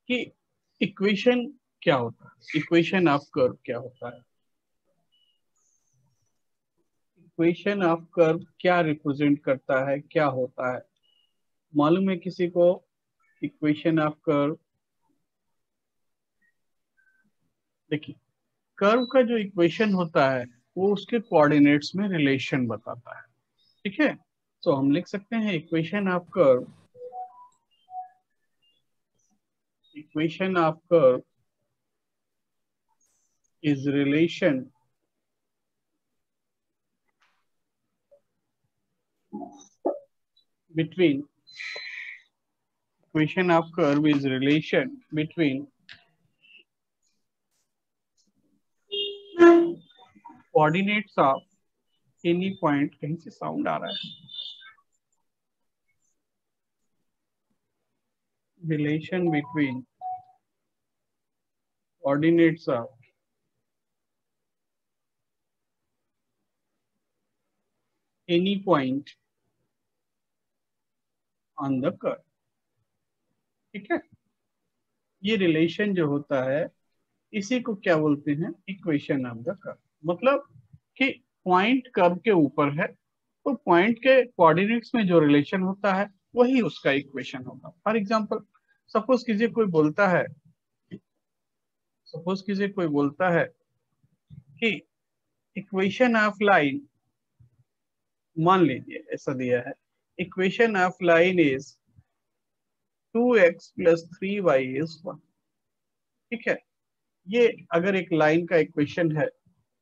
कि इक्वेशन क्या होता है, इक्वेशन ऑफ कर्व क्या होता है, इक्वेशन ऑफ कर्व क्या रिप्रेजेंट करता है, क्या होता है, मालूम है किसी को? इक्वेशन ऑफ कर्व, देखिए कर्व का जो इक्वेशन होता है वो उसके कोऑर्डिनेट्स में रिलेशन बताता है, ठीक है। तो हम लिख सकते हैं equation of curve, equation of curve is relation between, equation of curve is relation between coordinates of any point, कहीं से साउंड आ रहा है, relation between coordinates of any point on the curve, ठीक है। ये रिलेशन जो होता है इसी को क्या बोलते हैं, इक्वेशन ऑफ द कर्व। मतलब कि पॉइंट कर्व के ऊपर है तो पॉइंट के कोऑर्डिनेट्स में जो रिलेशन होता है वही उसका इक्वेशन होगा। फॉर एग्जांपल सपोज कीजिए कोई बोलता है, सपोज कीजिए कोई बोलता है कि इक्वेशन ऑफ लाइन, मान लीजिए ऐसा दिया है, equation of line is 2x + 3y = 1, ठीक है। ये अगर एक लाइन का इक्वेशन है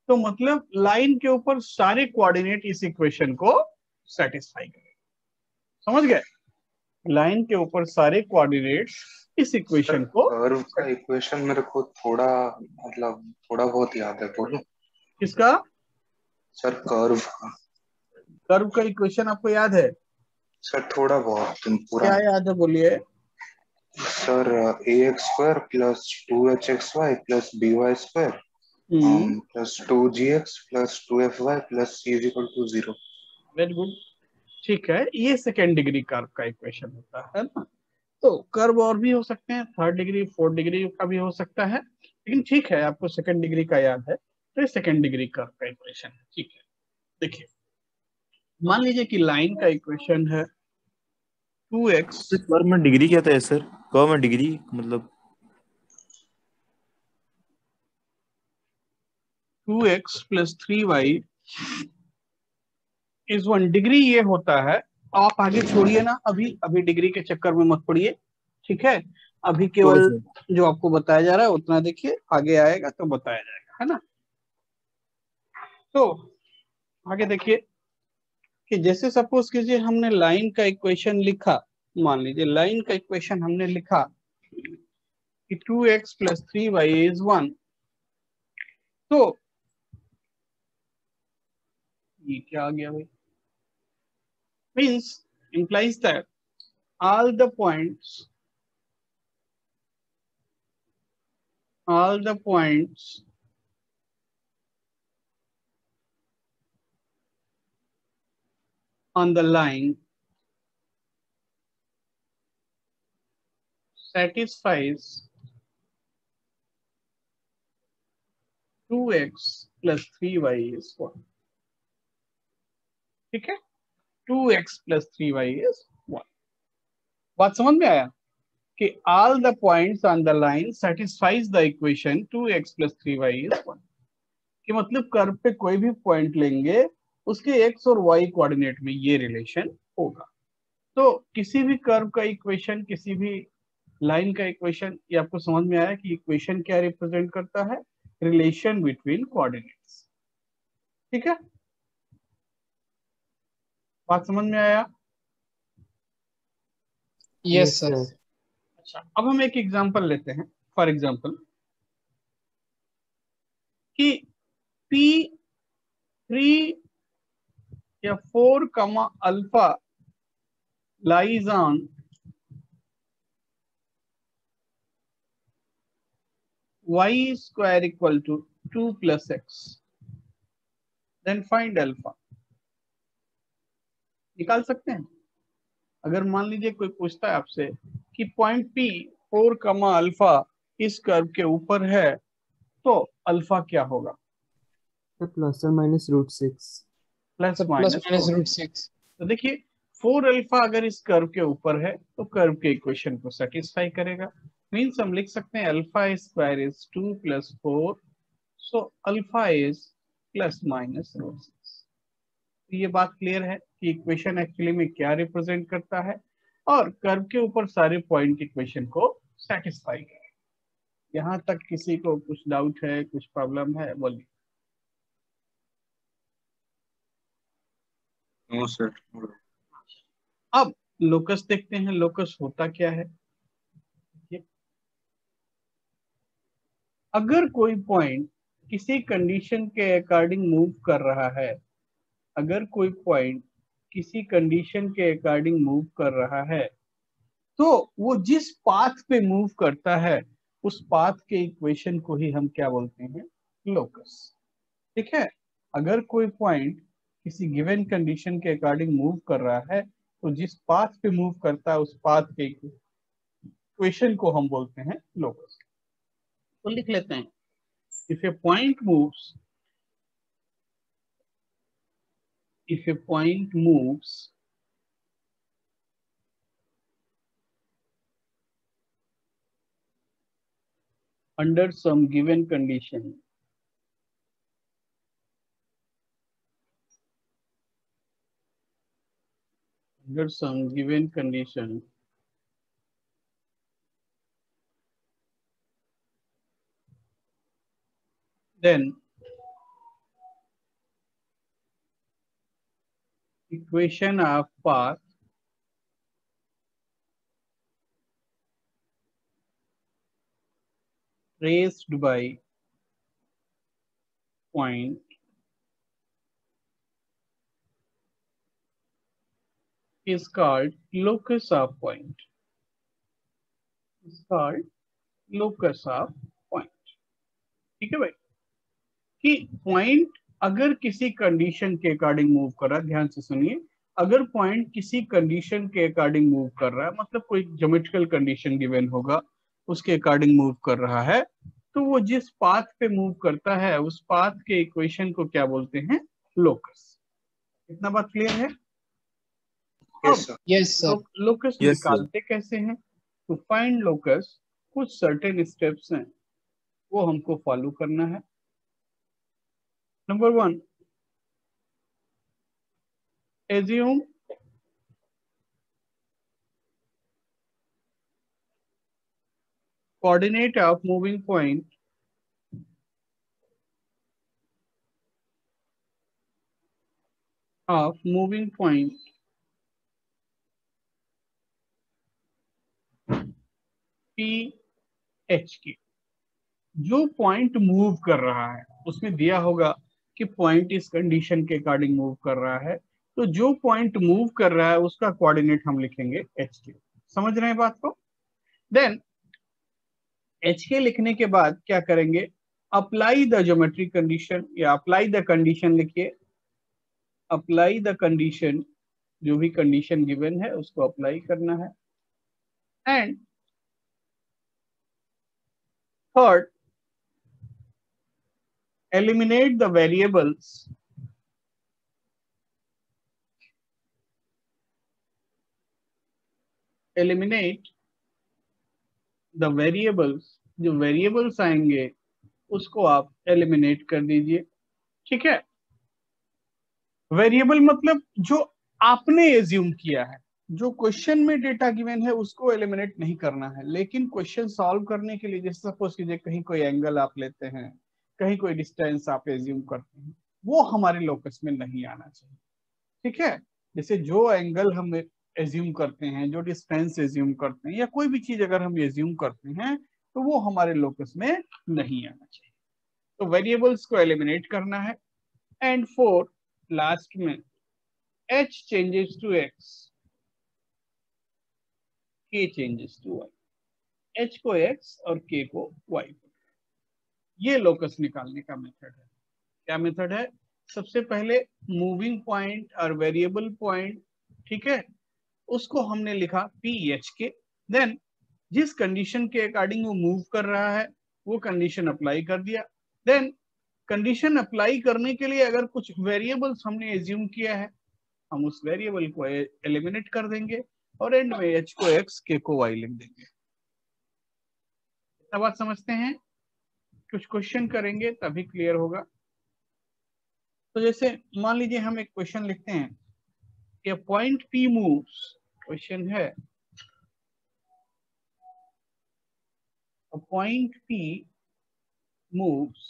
तो मतलब लाइन के ऊपर सारे कोऑर्डिनेट इस इक्वेशन को सेटिस्फाई करें, समझ गए? लाइन के ऊपर सारे कोऑर्डिनेट इस इक्वेशन को, कर्व का इक्वेशन मेरे को थोड़ा मतलब थोड़ा बहुत याद है, बोलो। किसका? सर कर्व का। कर्व का इक्वेशन आपको याद है? सर थोड़ा बहुत, पूरा क्या नहीं। याद है, बोलिए। सर ax² + 2hxy + by² हम्म, + 2gx + 2fy + c = 0। Very good, ठीक है। ये सेकेंड डिग्री कर्व का इक्वेशन होता है ना। तो कर्व और भी हो सकते हैं, थर्ड डिग्री फोर्थ डिग्री का भी हो सकता है, लेकिन ठीक है आपको सेकेंड डिग्री का याद है तो ये सेकेंड डिग्री कर्व का इक्वेशन है, ठीक है। देखिए मान लीजिए कि लाइन का इक्वेशन है 2x, कर्व में डिग्री क्या था सर? कर्व में डिग्री मतलब 2x + 3y = 1 डिग्री। ये होता है, आप आगे छोड़िए ना, अभी अभी डिग्री के चक्कर में मत पड़िए, ठीक है। अभी ओके केवल सर। जो आपको बताया जा रहा है उतना देखिए, आगे आएगा तो बताया जाएगा, है ना। तो आगे देखिए कि जैसे सपोज कीजिए हमने लाइन का इक्वेशन लिखा, मान लीजिए लाइन का इक्वेशन हमने लिखा कि 2x + 3y = 1, तो ये क्या आ गया भाई, means implies that all the points, all the points on the line satisfies 2x + 3y = 1, ठीक है। 2x + 3y = 1, बात समझ में आया कि all the points on the line satisfies the equation 2x + 3y = 1, कि मतलब कर्व पे कोई भी पॉइंट लेंगे उसके x और y कोऑर्डिनेट में ये रिलेशन होगा। तो किसी भी कर्व का इक्वेशन, किसी भी लाइन का इक्वेशन, ये आपको समझ में आया कि इक्वेशन क्या रिप्रेजेंट करता है, रिलेशन बिटवीन कोऑर्डिनेट्स, ठीक है। बात समझ में आया? Yes sir. अच्छा, अब हम एक एग्जांपल लेते हैं। फॉर एग्जांपल कि P3 या 4, alpha lies on y² = 2 + x, then find alpha। निकाल सकते हैं। अगर मान लीजिए कोई पूछता है आपसे कि पॉइंट P 4, अल्फा इस कर्व के ऊपर है तो अल्फा क्या होगा? प्लस और minus √6। Plus plus minus minus √6। तो देखिए 4 अल्फा अगर इस कर्व के ऊपर है तो कर्व के इक्वेशन को सेटिस्फाई करेगा। मीन्स हम लिख सकते हैं alpha square is 2 + 4, so alpha is plus minus √6। ये बात क्लियर है कि इक्वेशन एक्चुअली में क्या रिप्रेजेंट करता है और कर्व के ऊपर सारे पॉइंट इक्वेशन को सेटिस्फाई करेगा। यहाँ तक किसी को कुछ डाउट है, कुछ प्रॉब्लम है, बोलिए। No sir. अब लोकस देखते हैं, लोकस होता क्या है। अगर कोई पॉइंट किसी कंडीशन के अकॉर्डिंग मूव कर रहा है, अगर कोई पॉइंट किसी कंडीशन के अकॉर्डिंग मूव कर रहा है तो वो जिस पाथ पे मूव करता है उस पाथ के इक्वेशन को ही हम क्या बोलते हैं? लोकस। ठीक है, अगर कोई पॉइंट किसी गिवन कंडीशन के अकॉर्डिंग मूव कर रहा है तो जिस पाथ पे मूव करता है उस पाथ के इक्वेशन को हम बोलते हैं लोकस। तो लिख लेते हैं, if a point moves under some given condition, then equation of path traced by point is called locus of point. Is called locus of point. ठीक है भाई, कि पॉइंट अगर किसी कंडीशन के अकॉर्डिंग मूव कर रहा है, ध्यान से सुनिए, अगर पॉइंट किसी कंडीशन के अकॉर्डिंग मूव कर रहा है, मतलब कोई ज्योमेट्रिकल कंडीशन गिवन होगा उसके अकॉर्डिंग मूव कर रहा है, तो वो जिस पाथ पे मूव करता है उस पाथ के इक्वेशन को क्या बोलते हैं? लोकस। इतना बात क्लियर है? Yes sir. Yes sir. Locus Yes, निकालते कैसे हैं? टू फाइंड लोकस कुछ सर्टेन स्टेप्स हैं, वो हमको फॉलो करना है। Number 1, assume coordinate of moving point P H के। जो पॉइंट मूव कर रहा है उसमें दिया होगा कि पॉइंट इस कंडीशन के अकॉर्डिंग मूव कर रहा है, तो जो पॉइंट मूव कर रहा है उसका कोऑर्डिनेट हम लिखेंगे एच के। समझ रहे हैं बात को? देन एच के लिखने के बाद क्या करेंगे? अप्लाई द ज्योमेट्रिक कंडीशन, या अप्लाई द कंडीशन लिखिए, अप्लाई द कंडीशन, जो भी कंडीशन गिवन है उसको अप्लाई करना है। And third, eliminate the variables जो वेरिएबल्स आएंगे उसको आप एलिमिनेट कर दीजिए। ठीक है, वेरिएबल मतलब जो आपने एज्यूम किया है, जो क्वेश्चन में डेटा गिवन है उसको एलिमिनेट नहीं करना है, लेकिन क्वेश्चन सॉल्व करने के लिए जैसे सपोज कीजिए कहीं कोई एंगल आप लेते हैं, कहीं कोई डिस्टेंस आप एज्यूम करते हैं, वो हमारे लोकस में नहीं आना चाहिए। ठीक है, जैसे जो एंगल हम एज्यूम करते हैं, जो डिस्टेंस एज्यूम करते हैं, या कोई भी चीज अगर हम एज्यूम करते हैं तो वो हमारे लोकस में नहीं आना चाहिए। तो वेरिएबल्स को एलिमिनेट करना है। एंड 4, लास्ट में h changes to x, k changes to y, h को x और k को y। ये लोकस निकालने का मेथड है। क्या मेथड है? सबसे पहले मूविंग पॉइंट और वेरिएबल पॉइंट, ठीक है, उसको हमने लिखा पी एच के। देन जिस कंडीशन के अकॉर्डिंग वो मूव कर रहा है वो कंडीशन अप्लाई कर दिया। देन कंडीशन अप्लाई करने के लिए अगर कुछ वेरिएबल्स हमने एज्यूम किया है, हम उस वेरिएबल को एलिमिनेट कर देंगे और एंड में h को x, k को y लिख देंगे। इतना बात समझते हैं? कुछ क्वेश्चन करेंगे तभी क्लियर होगा। तो जैसे मान लीजिए हम एक क्वेश्चन लिखते हैं कि पॉइंट P मूव्स, क्वेश्चन है a point P moves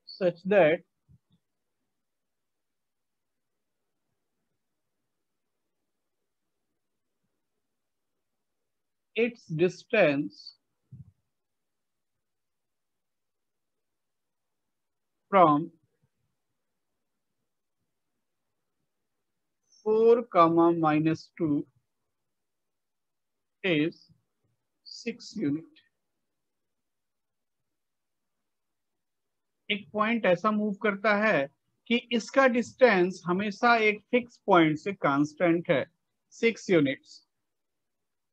such that its distance from 4, -2 is 6 unit. एक पॉइंट ऐसा मूव करता है कि इसका डिस्टेंस हमेशा एक फिक्स पॉइंट से कांस्टेंट है 6 units.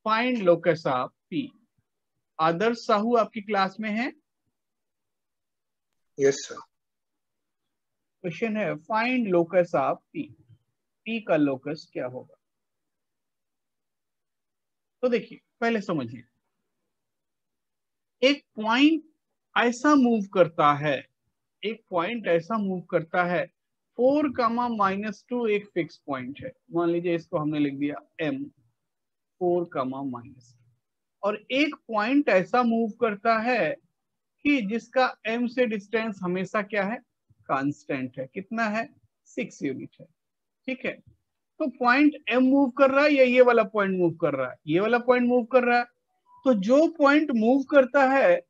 Find locus of P। आदर्श साहू आपकी क्लास में है? Yes sir. क्वेश्चन है find locus of P। P का लोकस क्या होगा? तो देखिए पहले समझिए, एक पॉइंट ऐसा मूव करता है, एक पॉइंट ऐसा मूव करता है 4, -2 एक फिक्स पॉइंट है। मान लीजिए इसको हमने लिख दिया M, 4, -2। और एक पॉइंट ऐसा मूव करता है कि जिसका M से डिस्टेंस हमेशा क्या है? कांस्टेंट है। कितना है? 6 यूनिट है। ठीक है, तो पॉइंट M मूव कर रहा है या ये वाला पॉइंट मूव कर रहा है? ये वाला पॉइंट मूव कर रहा है। तो जो पॉइंट मूव करता है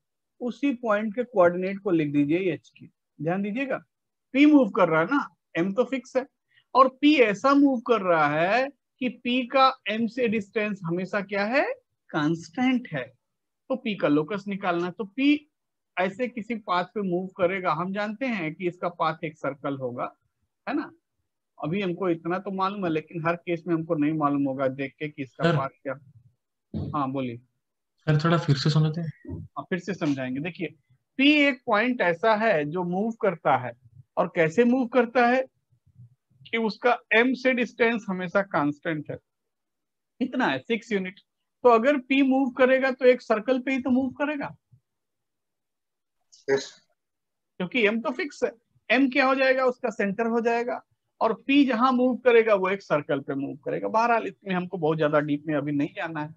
उसी पॉइंट के कोऑर्डिनेट को लिख दीजिए h की। ध्यान दीजिएगा, P मूव कर रहा है ना, M तो फिक्स है, और P ऐसा मूव कर रहा है कि P का M से डिस्टेंस हमेशा क्या है? कांस्टेंट है। तो P का लोकस निकालना। तो P ऐसे किसी पाथ पे मूव करेगा, हम जानते हैं कि इसका पाथ एक सर्कल होगा, है ना। अभी हमको इतना तो मालूम है, लेकिन हर केस में हमको नहीं मालूम होगा देख के कि इसका पाथ क्या। हाँ बोलिए सर, थोड़ा फिर से समझते हैं। हाँ फिर से समझाएंगे। देखिए P एक पॉइंट ऐसा है जो मूव करता है, और कैसे मूव करता है कि उसका M से डिस्टेंस हमेशा कांस्टेंट है। कितना है? 6 यूनिट। तो अगर P मूव करेगा तो एक सर्कल पे ही तो मूव करेगा, यस। क्योंकि M तो फिक्स है। M क्या हो जाएगा? उसका सेंटर हो जाएगा, और P जहां मूव करेगा वो एक सर्कल पे मूव करेगा। बहरहाल इसमें हमको बहुत ज्यादा डीप में अभी नहीं जाना है।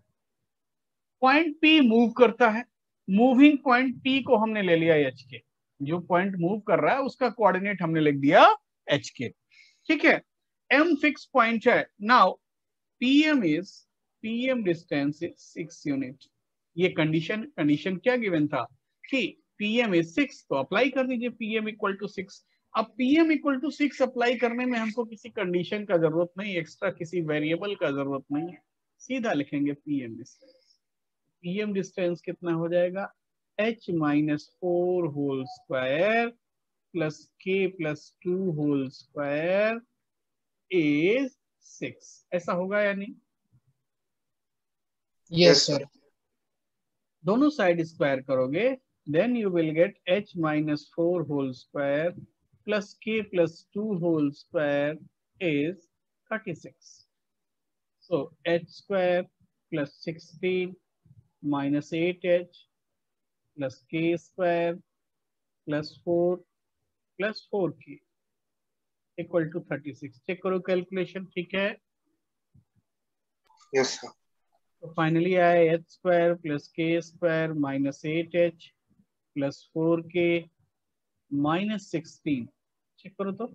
पॉइंट P मूव करता है, मूविंग पॉइंट P को हमने ले लिया h के। जो पॉइंट मूव कर रहा है उसका कोऑर्डिनेट हमने लिख दिया h के। ठीक है, M फिक्स पॉइंट है। Now PM distance is 6 unit. ये कंडीशन क्या गिवन था कि PM इज 6, तो अप्लाई कर दीजिए PM इक्वल टू 6। अब PM इक्वल टू 6 अप्लाई करने में हमको किसी कंडीशन का जरूरत नहीं, एक्स्ट्रा किसी वेरिएबल का जरूरत नहीं है, सीधा लिखेंगे PM डिस्टेंस। PM डिस्टेंस कितना हो जाएगा? h-4 whole square plus k plus 2 whole square is 6। ऐसा होगा या नहीं? Yes sir. दोनों साइड स्क्वायर करोगे, then you will get h-4 whole square plus k plus 2 whole square is 36। So h square plus 16 minus 8h plus k square plus 4 plus 4k equal to 36। Check करो calculation, ठीक है? Yes sir. तो finally आया h square plus k square minus 8h plus 4k minus 16। Check करो तो।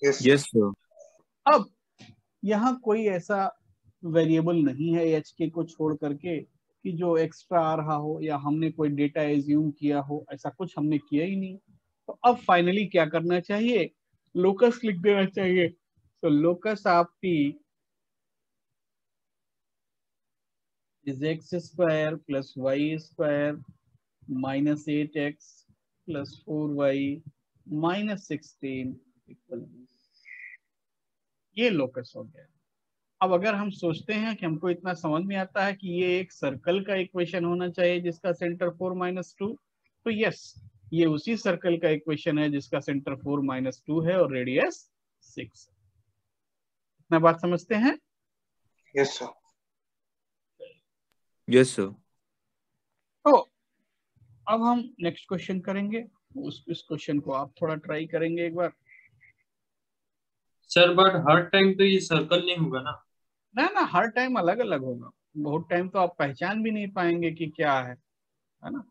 Yes sir. अब यहाँ कोई ऐसा वेरिएबल नहीं है एच के को छोड़ करके कि जो एक्स्ट्रा आ रहा हो या हमने कोई डेटा एज्यूम किया हो, ऐसा कुछ हमने किया ही नहीं। तो अब फाइनली क्या करना चाहिए? लोकस लिख देना चाहिए। तो locus of P is x square plus y square minus 8x plus 4y minus 16 equal. ये लोकस हो गया। अब अगर हम सोचते हैं कि हमको इतना समझ में आता है कि ये एक सर्कल का इक्वेशन होना चाहिए जिसका सेंटर 4-2, तो यस, ये उसी सर्कल का इक्वेशन है जिसका सेंटर 4-2 है और रेडियस 6। इतना बात समझते हैं? Yes sir. Yes, sir. तो अब हम नेक्स्ट क्वेश्चन करेंगे। इस क्वेश्चन को आप थोड़ा ट्राई करेंगे एक बार। सर बट हर टाइम तो ये सर्कल नहीं होगा ना? ना, हर टाइम अलग अलग होगा। बहुत टाइम तो आप पहचान भी नहीं पाएंगे कि क्या है ना।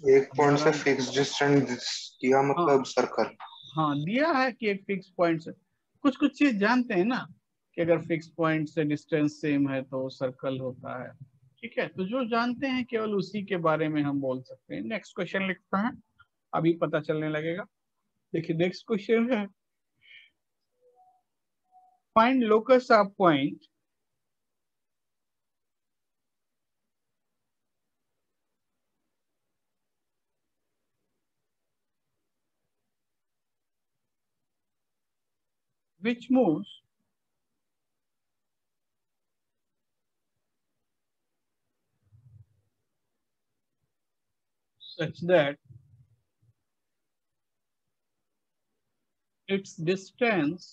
एक पॉइंट से हमारा फिक्स डिस्टेंस किया मतलब सर्कल। हाँ दिया है कि एक फिक्स पॉइंट से कुछ कुछ चीज जानते हैं ना, कि अगर फिक्स पॉइंट से डिस्टेंस सेम है तो सर्कल होता है। ठीक है, तो जो जानते हैं केवल उसी के बारे में हम बोल सकते हैं। नेक्स्ट क्वेश्चन लिखते हैं, अभी पता चलने लगेगा। देखिए नेक्स्ट क्वेश्चन है, find locus of point which moves such that its distance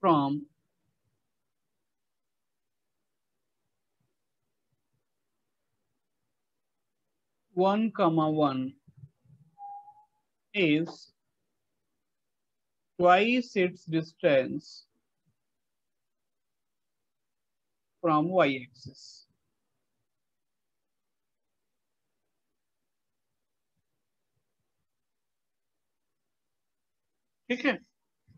from one comma one is twice its distance from y-axis. ठीक है,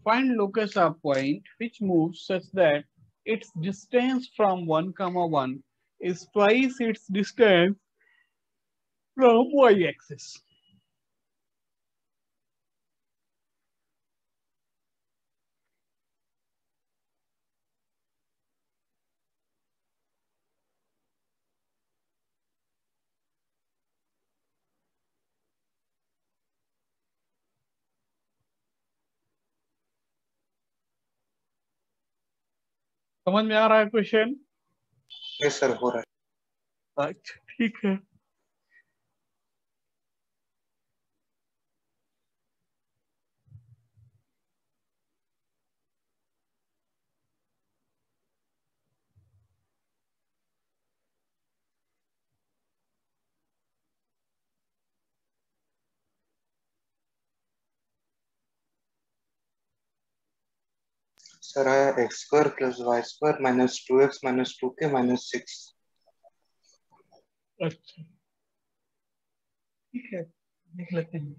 find locus of point which moves such that its distance from 1 comma 1 is twice its distance from y-axis. समझ में आ रहा है question? Yes sir, हो रहा है। अच्छा ठीक है। सर आया x square plus y square minus 2x minus 2k minus 6। अच्छा ठीक है, देख लेते हैं।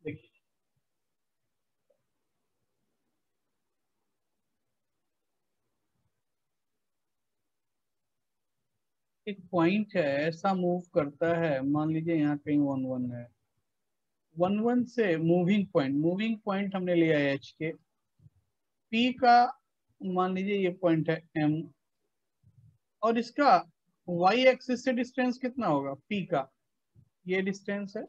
देखिए एक पॉइंट है, ऐसा मूव करता है, मान लीजिए यहाँ कहीं 1-1 है। 1-1 से मूविंग पॉइंट हमने लिया है एच के। पी का मान लीजिए ये पॉइंट है एम, और इसका वाई एक्सिस से डिस्टेंस कितना होगा पी का, ये डिस्टेंस है,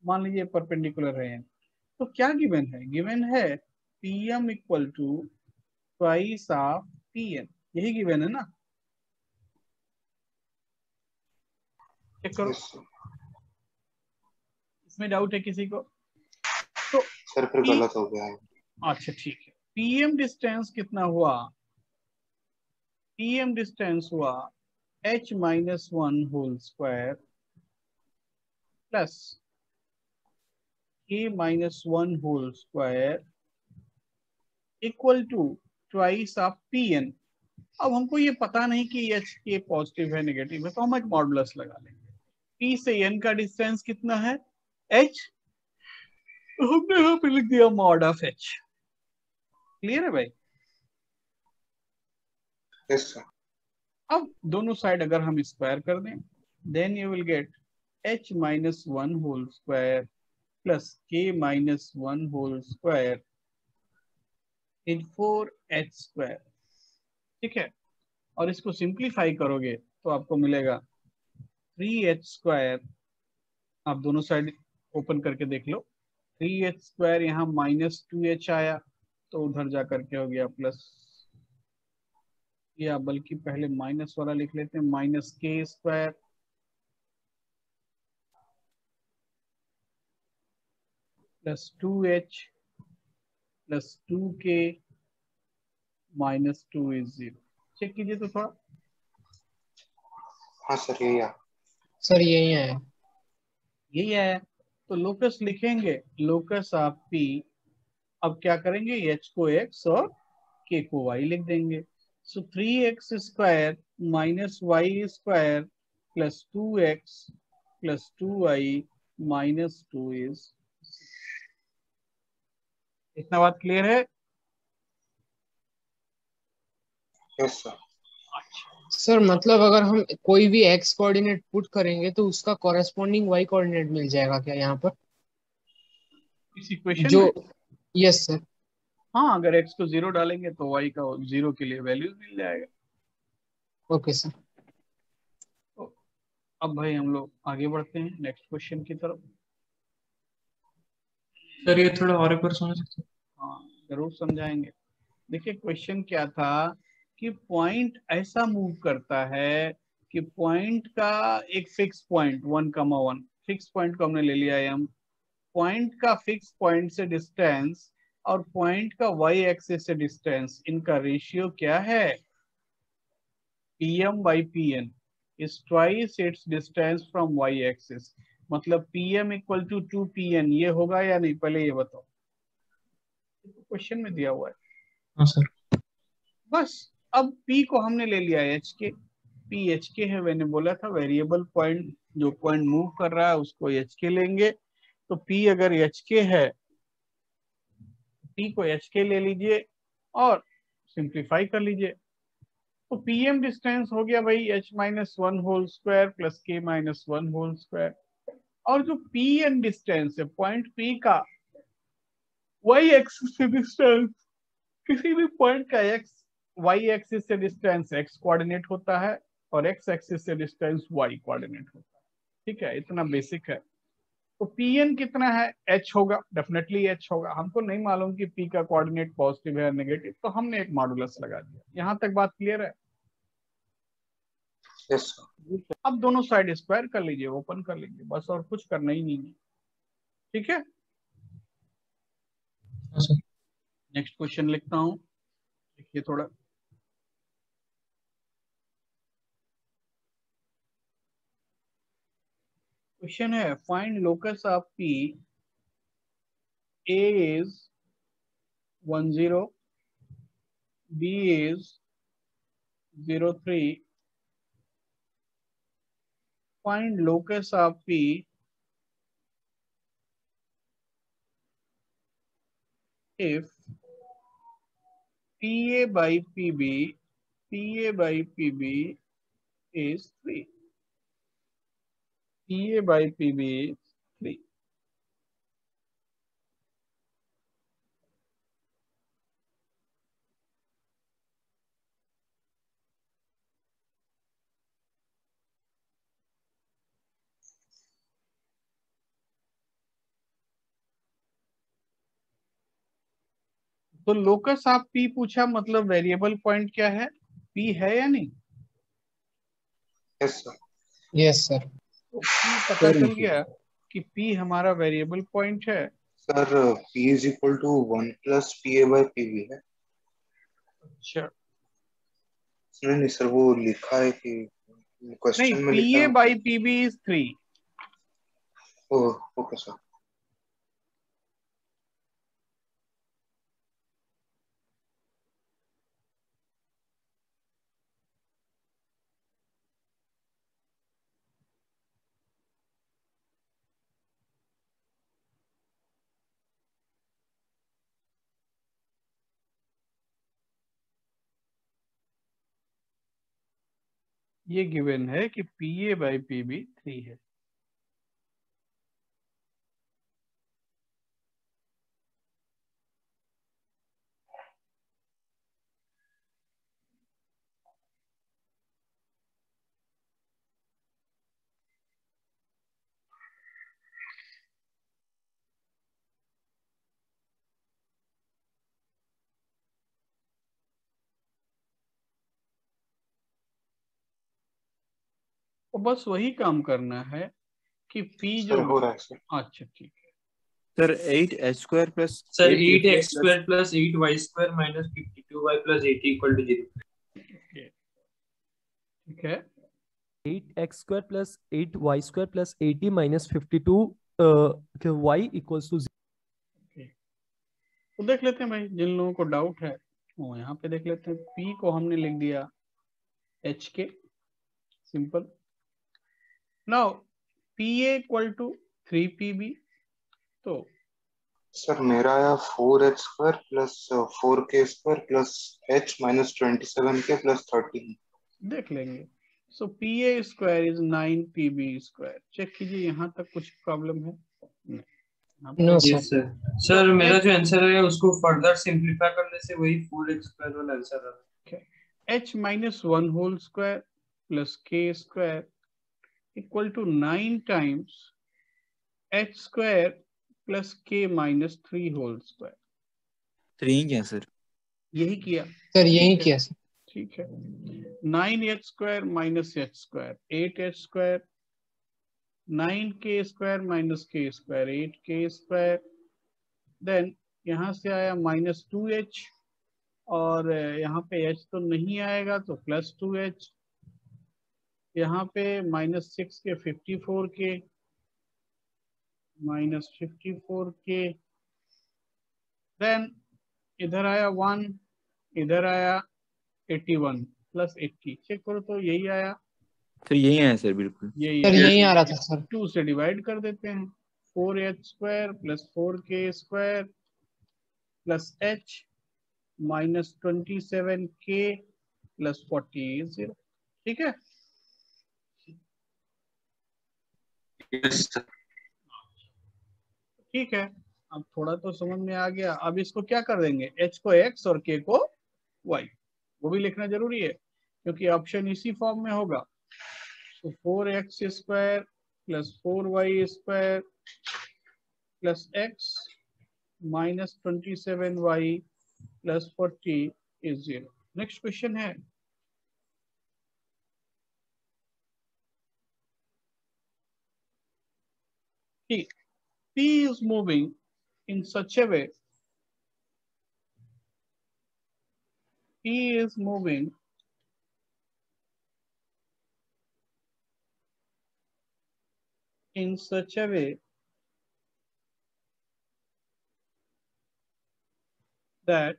मान लीजिए परपेंडिकुलर है। तो क्या गिवन है? गिवन है P M equal to twice of P N, यही गिवन है ना। चेक करो, यस सर। इसमें डाउट है किसी को? तो सर फिर P, गलत हो गया है। अच्छा ठीक है, पीएम डिस्टेंस कितना हुआ? पीएम डिस्टेंस हुआ h-1 whole square plus k-1 whole square equal to twice of pn। अब हमको ये पता नहीं कि h के पॉजिटिव है नेगेटिव है, तो हम एक मॉडुलस लगा लेंगे। p से n का डिस्टेंस कितना है? h, तो हमने यहाँ पे लिख दिया मॉड ऑफ h। क्लियर है भाई? Yes sir. अब दोनों साइड अगर हम स्क्वायर कर दें, then you will get h-1 whole square plus k-1 whole square इन 4h स्क्वायर। ठीक है, और इसको सिंप्लीफाई करोगे तो आपको मिलेगा 3h स्क्वायर आप दोनों साइड ओपन करके देख लो। 3h² यहाँ -2h आया, तो उधर जा करके हो गया प्लस, या बल्कि पहले माइनस वाला लिख लेते हैं, -k² +2h +2k -2 is 0। Check कीजिए तो थोड़ा। हाँ सर यही है। सर यही है। यही है, तो लोकस लिखेंगे, लोकस ऑफ p। अब क्या करेंगे, h को x और k को y लिख देंगे। सो 3x² -y² +2x +2y -2 is. इतना बात क्लियर है? Yes sir. सर मतलब अगर हम कोई भी एक्स कोऑर्डिनेट पुट करेंगे तो उसका कॉरेस्पॉन्डिंग वाई कोऑर्डिनेट मिल जाएगा क्या यहाँ पर? इस इक्वेशन जो, में? Yes sir. हाँ, अगर x को 0 डालेंगे तो y का 0 के लिए वैल्यू मिल जाएगा। Okay sir. तो अब भाई हम लोग आगे बढ़ते हैं नेक्स्ट क्वेश्चन की तरफ। सर ये थोड़ा और एक बार समझ सकते हैं? हाँ, जरूर समझाएंगे। देखिए क्वेश्चन क्या था कि पॉइंट ऐसा मूव करता है कि पॉइंट का एक फिक्स पॉइंट 1,1 फिक्स पॉइंट को हमने ले लिया है हम। पॉइंट का फिक्स पॉइंट से डिस्टेंस और पॉइंट का वाई एक्सिस से डिस्टेंस, इनका रेशियो क्या है, pm/pn is twice its distance from y axis। मतलब pm = 2pn, ये होगा या नहीं, पहले ये बताओ। क्वेश्चन में दिया हुआ है। हाँ सर। बस अब p को हमने ले लिया hk, p hk है, मैंने बोला था वेरिएबल पॉइंट, जो पॉइंट मूव कर रहा है उसको hk लेंगे। तो p अगर hk है, p को hk ले लीजिए और सिंप्लीफाई कर लीजिए। तो pm डिस्टेंस हो गया भाई h-1 प्लस k-1 और जो pn डिस्टेंस है पॉइंट p का y एक्सिस से डिस्टेंस, किसी भी पॉइंट का x y एक्सिस से डिस्टेंस x कोऑर्डिनेट होता है और x एक्सिस से डिस्टेंस y कोऑर्डिनेट होता है। ठीक है, इतना बेसिक है। तो pn कितना है, h होगा, डेफिनेटली h होगा। हमको नहीं मालूम कि p का कोऑर्डिनेट पॉजिटिव है या नेगेटिव, तो हमने एक मॉडुलस लगा दिया। यहां तक बात क्लियर है? Yes sir. अब दोनों साइड स्क्वायर कर लीजिए, ओपन कर लीजिए, बस और कुछ करना ही नहीं है। ठीक है, हाँ सर। नेक्स्ट क्वेश्चन लिखता हूं, देखिए थोड़ा। क्वेश्चन है find locus of P, A is 10, B is 03, find locus of P if pa/pb is 3, pa/pb is 3। तो लोकस ऑफ पी पूछा, मतलब वेरिएबल पॉइंट क्या है, पी है या नहीं? Yes sir. Yes sir. तो पी पता चल गया कि पी हमारा वेरिएबल पॉइंट है। Sir p is equal to 1 plus pa/pb है। अच्छा, नहीं नहीं सर, वो लिखा है कि नहीं, क्वेश्चन में लिखा है। pa/pb is 3। Oh okay sir. ये गिवन है कि pa/pb 3 है। तो बस वही काम करना है कि P जो सर हो रहा है सर। अच्छा ठीक है sir 8h² plus sir 8x² plus 8y² minus 52y plus 80 equal to 0। ठीक है 8x² plus 8y² plus 80 minus 52 y equals to 0. तो देख लेते हैं भाई, जिन लोगों को डाउट है वो यहाँ पे देख लेते हैं। P को हमने लिख दिया h के, simple. Now PA equal to 3PB, तो सर मेरा आया 4h² plus 4k² plus h minus 27k plus 13। देख लेंगे। So PA square is 9PB square. Check कीजिए यहाँ तक कुछ प्रॉब्लम है? यहाँ पे no yes sir. Sir. Sir मेरा जो आंसर है उसको फर्दर सिंपलीफाई करने से वही 4x² वाला आंसर आ रहा है। h minus 1 whole square plus k square equal to 9 times h square plus k minus 3 whole square. 3 क्या सर? यही किया सर यही किया सर। ठीक है। 9h square minus h square 8h square, 9k square minus k square 8k square, then यहाँ से आया माइनस 2h, और यहाँ पे h तो नहीं आएगा तो प्लस 2h, यहाँ पे माइनस 6 के 54k माइनस 54k, देन इधर आया 1, इधर आया 81 प्लस 80। चेक करो तो यही आया, सर यही है सर, बिल्कुल यही सर आया। यही आ रहा था सर। 2 से डिवाइड कर देते हैं, 4h square plus 4k square plus h minus 27k plus 40 is 0। ठीक है, यस सर। ठीक है। अब थोड़ा तो समझ में आ गया। अब इसको क्या कर देंगे, h को x और k को y, वो भी लिखना जरूरी है क्योंकि ऑप्शन इसी फॉर्म में होगा। तो 4x square plus 4y square plus x minus 27y plus 40 is 0। Next question है, P is moving in such a way, P is moving in such a way that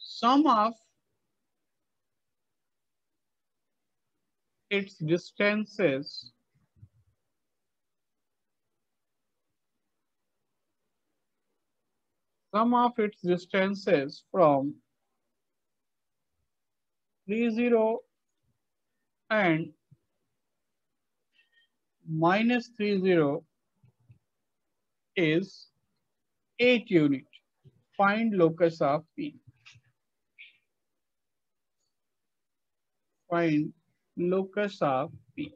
sum of its distances from 30 and minus 30 is 8 unit. Find locus of P. Find locus of P.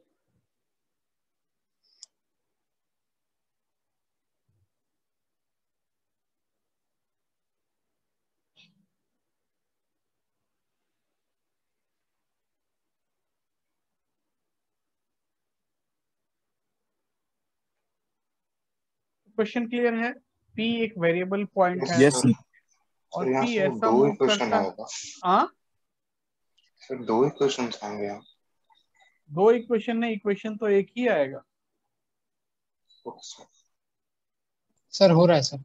Question clear है? P एक variable point है yes sir. और sir यहाँ P से ऐसा 2 move equation करता है। आएगा। हाँ, सर 2 इक्वेशन आएंगे यहाँ। 2 इक्वेशन नहीं, इक्वेशन तो एक ही आएगा। Okay sir. सर हो रहा है सर।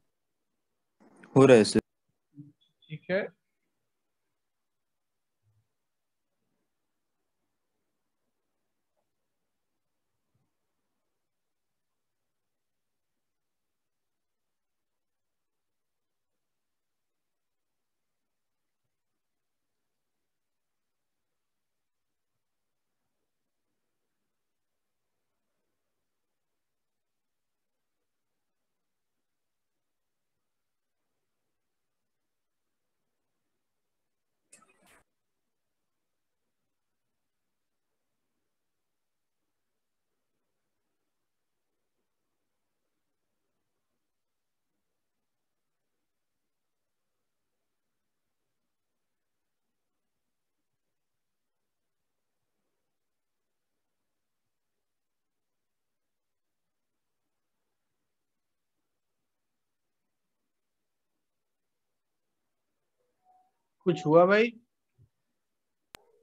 हो रहा है सर। ठीक है, कुछ हुआ भाई?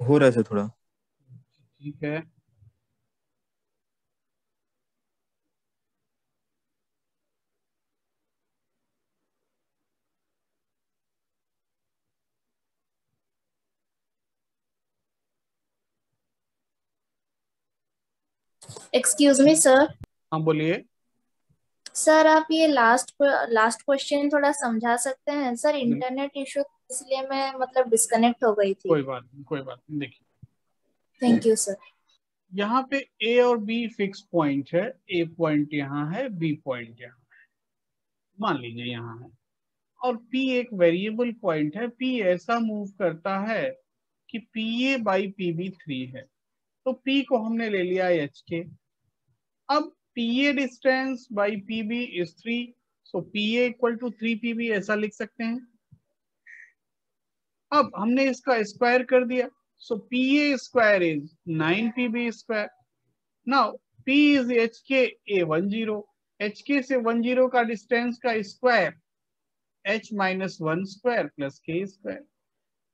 हो रहा है सर थोड़ा। ठीक है, एक्सक्यूज मी सर। हाँ बोलिए। सर आप ये लास्ट क्वेश्चन थोड़ा समझा सकते हैं सर? इंटरनेट इशू इसलिए मैं मतलब डिस्कनेक्ट हो गई थी। कोई बात नहीं, कोई बात नहीं। देखिए थैंक यू सर। यहाँ पे ए और बी फिक्स पॉइंट है, ए पॉइंट यहाँ है, बी पॉइंट यहाँ है, मान लीजिए यहाँ है, और P एक वेरिएबल पॉइंट है। P ऐसा मूव करता है कि PA बाई PB 3 है, तो P को हमने ले लिया एच के। अब PA distance by PB is 3, so PA equal to 3PB ऐसा लिख सकते हैं। अब हमने इसका स्क्वायर कर दिया, so PA square is 9PB square. Now P is HK A10, HK से 10 का डिस्टेंस का square h minus 1 square plus k square,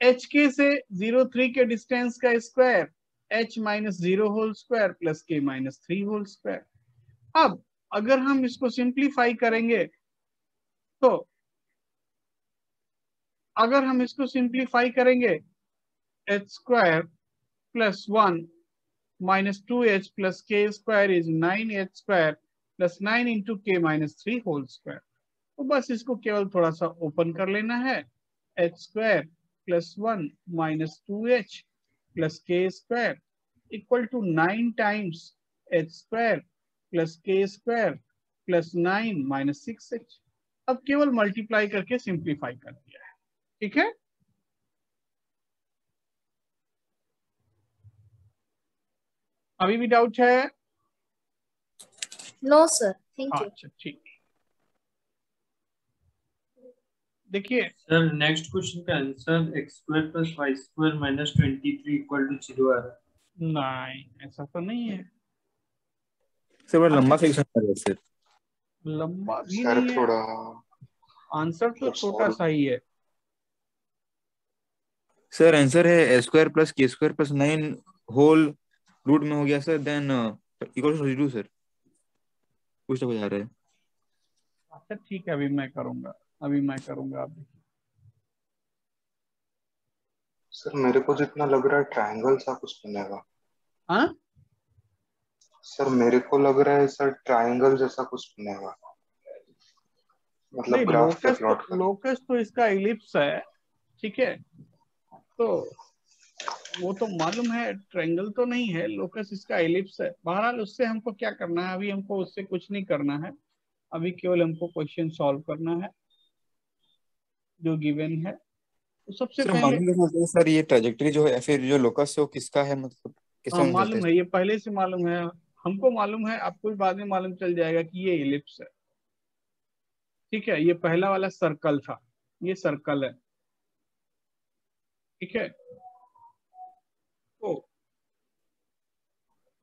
h k से 0,3 के डिस्टेंस का square h minus 0 whole square plus k minus 3 whole square. अब अगर हम इसको सिंप्लीफाई करेंगे तो h square plus 1 minus 2h plus k square is 9h square plus 9 into के माइनस 3 होल स्क्वायर। तो बस इसको केवल थोड़ा सा ओपन कर लेना है, h square plus 1 minus 2h plus k square equal to 9 times h square plus k square plus 9 minus 6h। अब केवल मल्टीप्लाई करके सिंप्लीफाई कर दिया है। ठीक है, अभी भी डाउट है? No sir, thank you. अच्छा ठीक, देखिए सर नेक्स्ट क्वेश्चन का answer x square plus y square minus 23 equal to 0 आ रहा है। नहीं, ऐसा तो नहीं है। सर बड़ा लंबा सेक्शन आ रहा है सर। लंबा भी सर नहीं है, थोड़ा आंसर तो छोटा सा ही है। सर आंसर है a square plus k square plus 9 whole root में हो गया sir, then equal to 32 sir. कुछ तो बजा रहा है। अच्छा ठीक है, अभी मैं करूंगा आप देखिए। सर मेरे को जितना लग रहा है ट्रायंगल सा कुछ बनेगा। हाँ सर मेरे को लग रहा है सर ट्रायंगल जैसा कुछ बनेगा, मतलब नहीं, ग्राफ पे प्लॉट कर। लोकस तो इसका इलिप्स है, ठीक है, तो वो तो मालूम है, ट्रायंगल तो नहीं है, लोकस इसका इलिप्स है। बहरहाल उससे हमको क्या करना है, अभी हमको उससे कुछ नहीं करना है, अभी केवल हमको क्वेश्चन सॉल्व करना है जो गिवन है। तो सबसे सर पहले मालूम कैसे होता है सर ये ट्रैजेक्टरी जो है या फिर जो लोकस है वो किसका है, मतलब किसका हाँ मालूम चलता मालूम है, ये पहले से मालूम है, हमको मालूम है, आपको भी बाद में मालूम चल जाएगा कि ये इलिप्स है। ठीक है, ये पहला वाला सर्कल था, ये सर्कल है। ठीक है, तो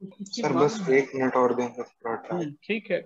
उसकी सर बस मालूम है। 1 मिनट और देंगे थोड़ा ट्राई। ठीक है,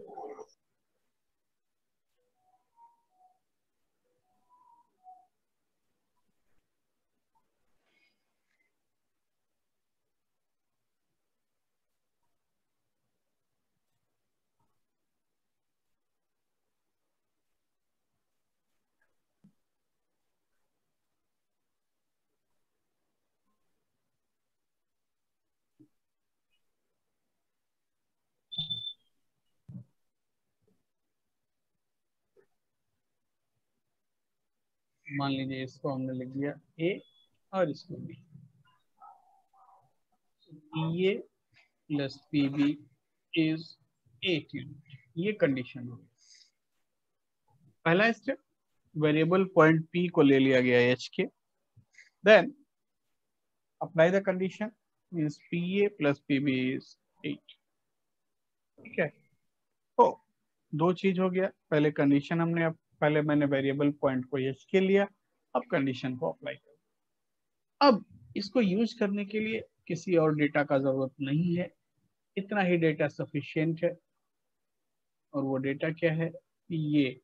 मान लीजिए इसको हमने लिख दिया ए और इसको B, P A plus P B is 8 unit, ये कंडीशन होगी। पहला स्टेप, वेरिएबल पॉइंट पी को ले लिया गया h k, then apply the condition, means P A plus P B is 8। ठीक है, तो दो चीज हो गया, पहले कंडीशन हमने, अब पहले मैंने वेरिएबल पॉइंट को एच के लिया, अब कंडीशन को अप्लाई कर। अब इसको यूज करने के लिए किसी और डेटा का जरूरत नहीं है, इतना ही डेटा सफिशिएंट है। और वो डेटा क्या है, ये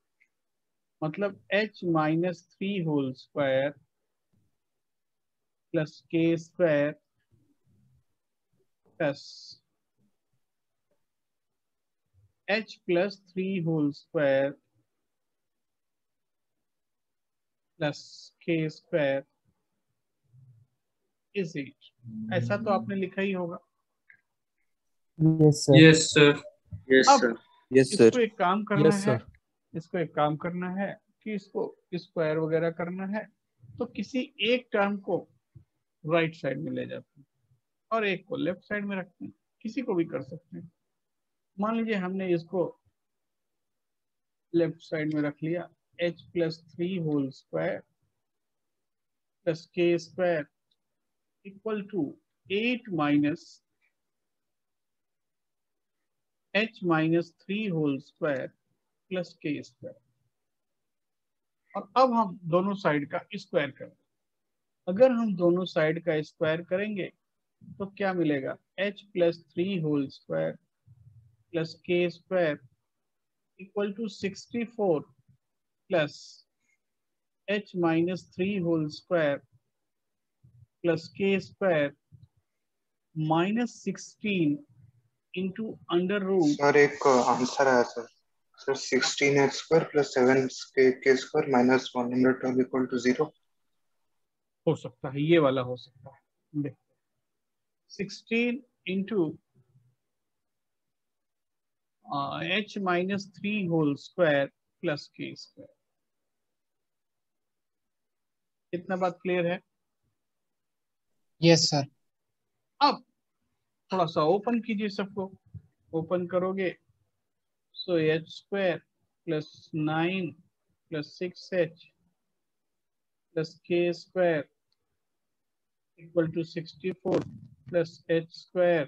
मतलब h minus 3 whole square plus k square plus h plus 3 whole square plus k square is 8। ऐसा तो आपने लिखा ही होगा। Yes sir. Yes sir. Yes अब सर। यस इसको सर। एक काम करना यस है, सर। इसको एक काम करना है कि इसको स्क्वायर वगैरह करना है तो किसी एक टर्म को राइट साइड में ले जाते हैं और एक को लेफ्ट साइड में रखते हैं। किसी को भी कर सकते हैं। मान लीजिए हमने इसको लेफ्ट साइड में रख लिया, h plus 3 whole square plus k square equal to 8 minus h minus 3 whole square plus k square. और अब हम दोनों साइड का स्क्वायर करें। अगर हम दोनों साइड का स्क्वायर करेंगे तो क्या मिलेगा, h plus 3 whole square plus k square equal to 64 plus h minus 3 whole square plus k square minus 16 into under root. Sir एक आंसर आया sir. Sir 16h square plus 7k square minus 112 equal to 0। हो सकता है, ये वाला हो सकता है। देख 16 into h minus 3 whole square plus k square. इतना बात क्लियर है? Yes sir. अब थोड़ा सा ओपन कीजिए सबको। ओपन करोगे so h square plus 9 plus 6h plus k square equal to 64 plus h square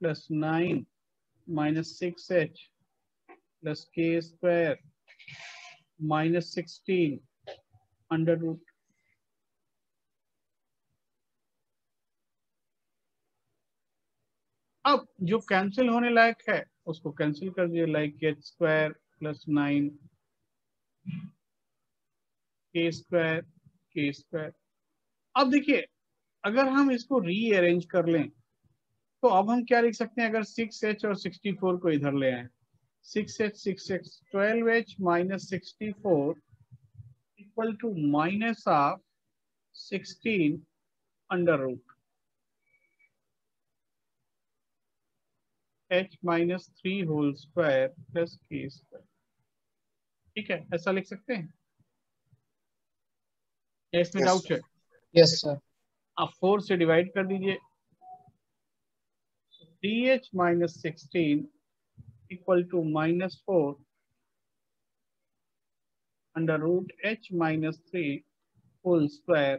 plus 9 minus 6h plus k square minus 16 under root. अब जो कैंसिल होने लायक है उसको कैंसिल कर दिए, लाइक h स्क्वायर प्लस 9 के स्क्वायर के स्क्वायर। अब देखिए अगर हम इसको रीअरेंज कर लें तो अब हम क्या लिख सकते हैं, अगर 6h और 64 को इधर ले आए, 6h 6h 12h minus 64 equal to minus of 16 under root h minus 3 whole square plus k square. ठीक है, ऐसा लिख सकते हैं? इसमें Yes, डाउट है? Yes sir. आप 4 से डिवाइड कर दीजिए, 3h minus 16 equal to minus 4 under root h minus 3 whole square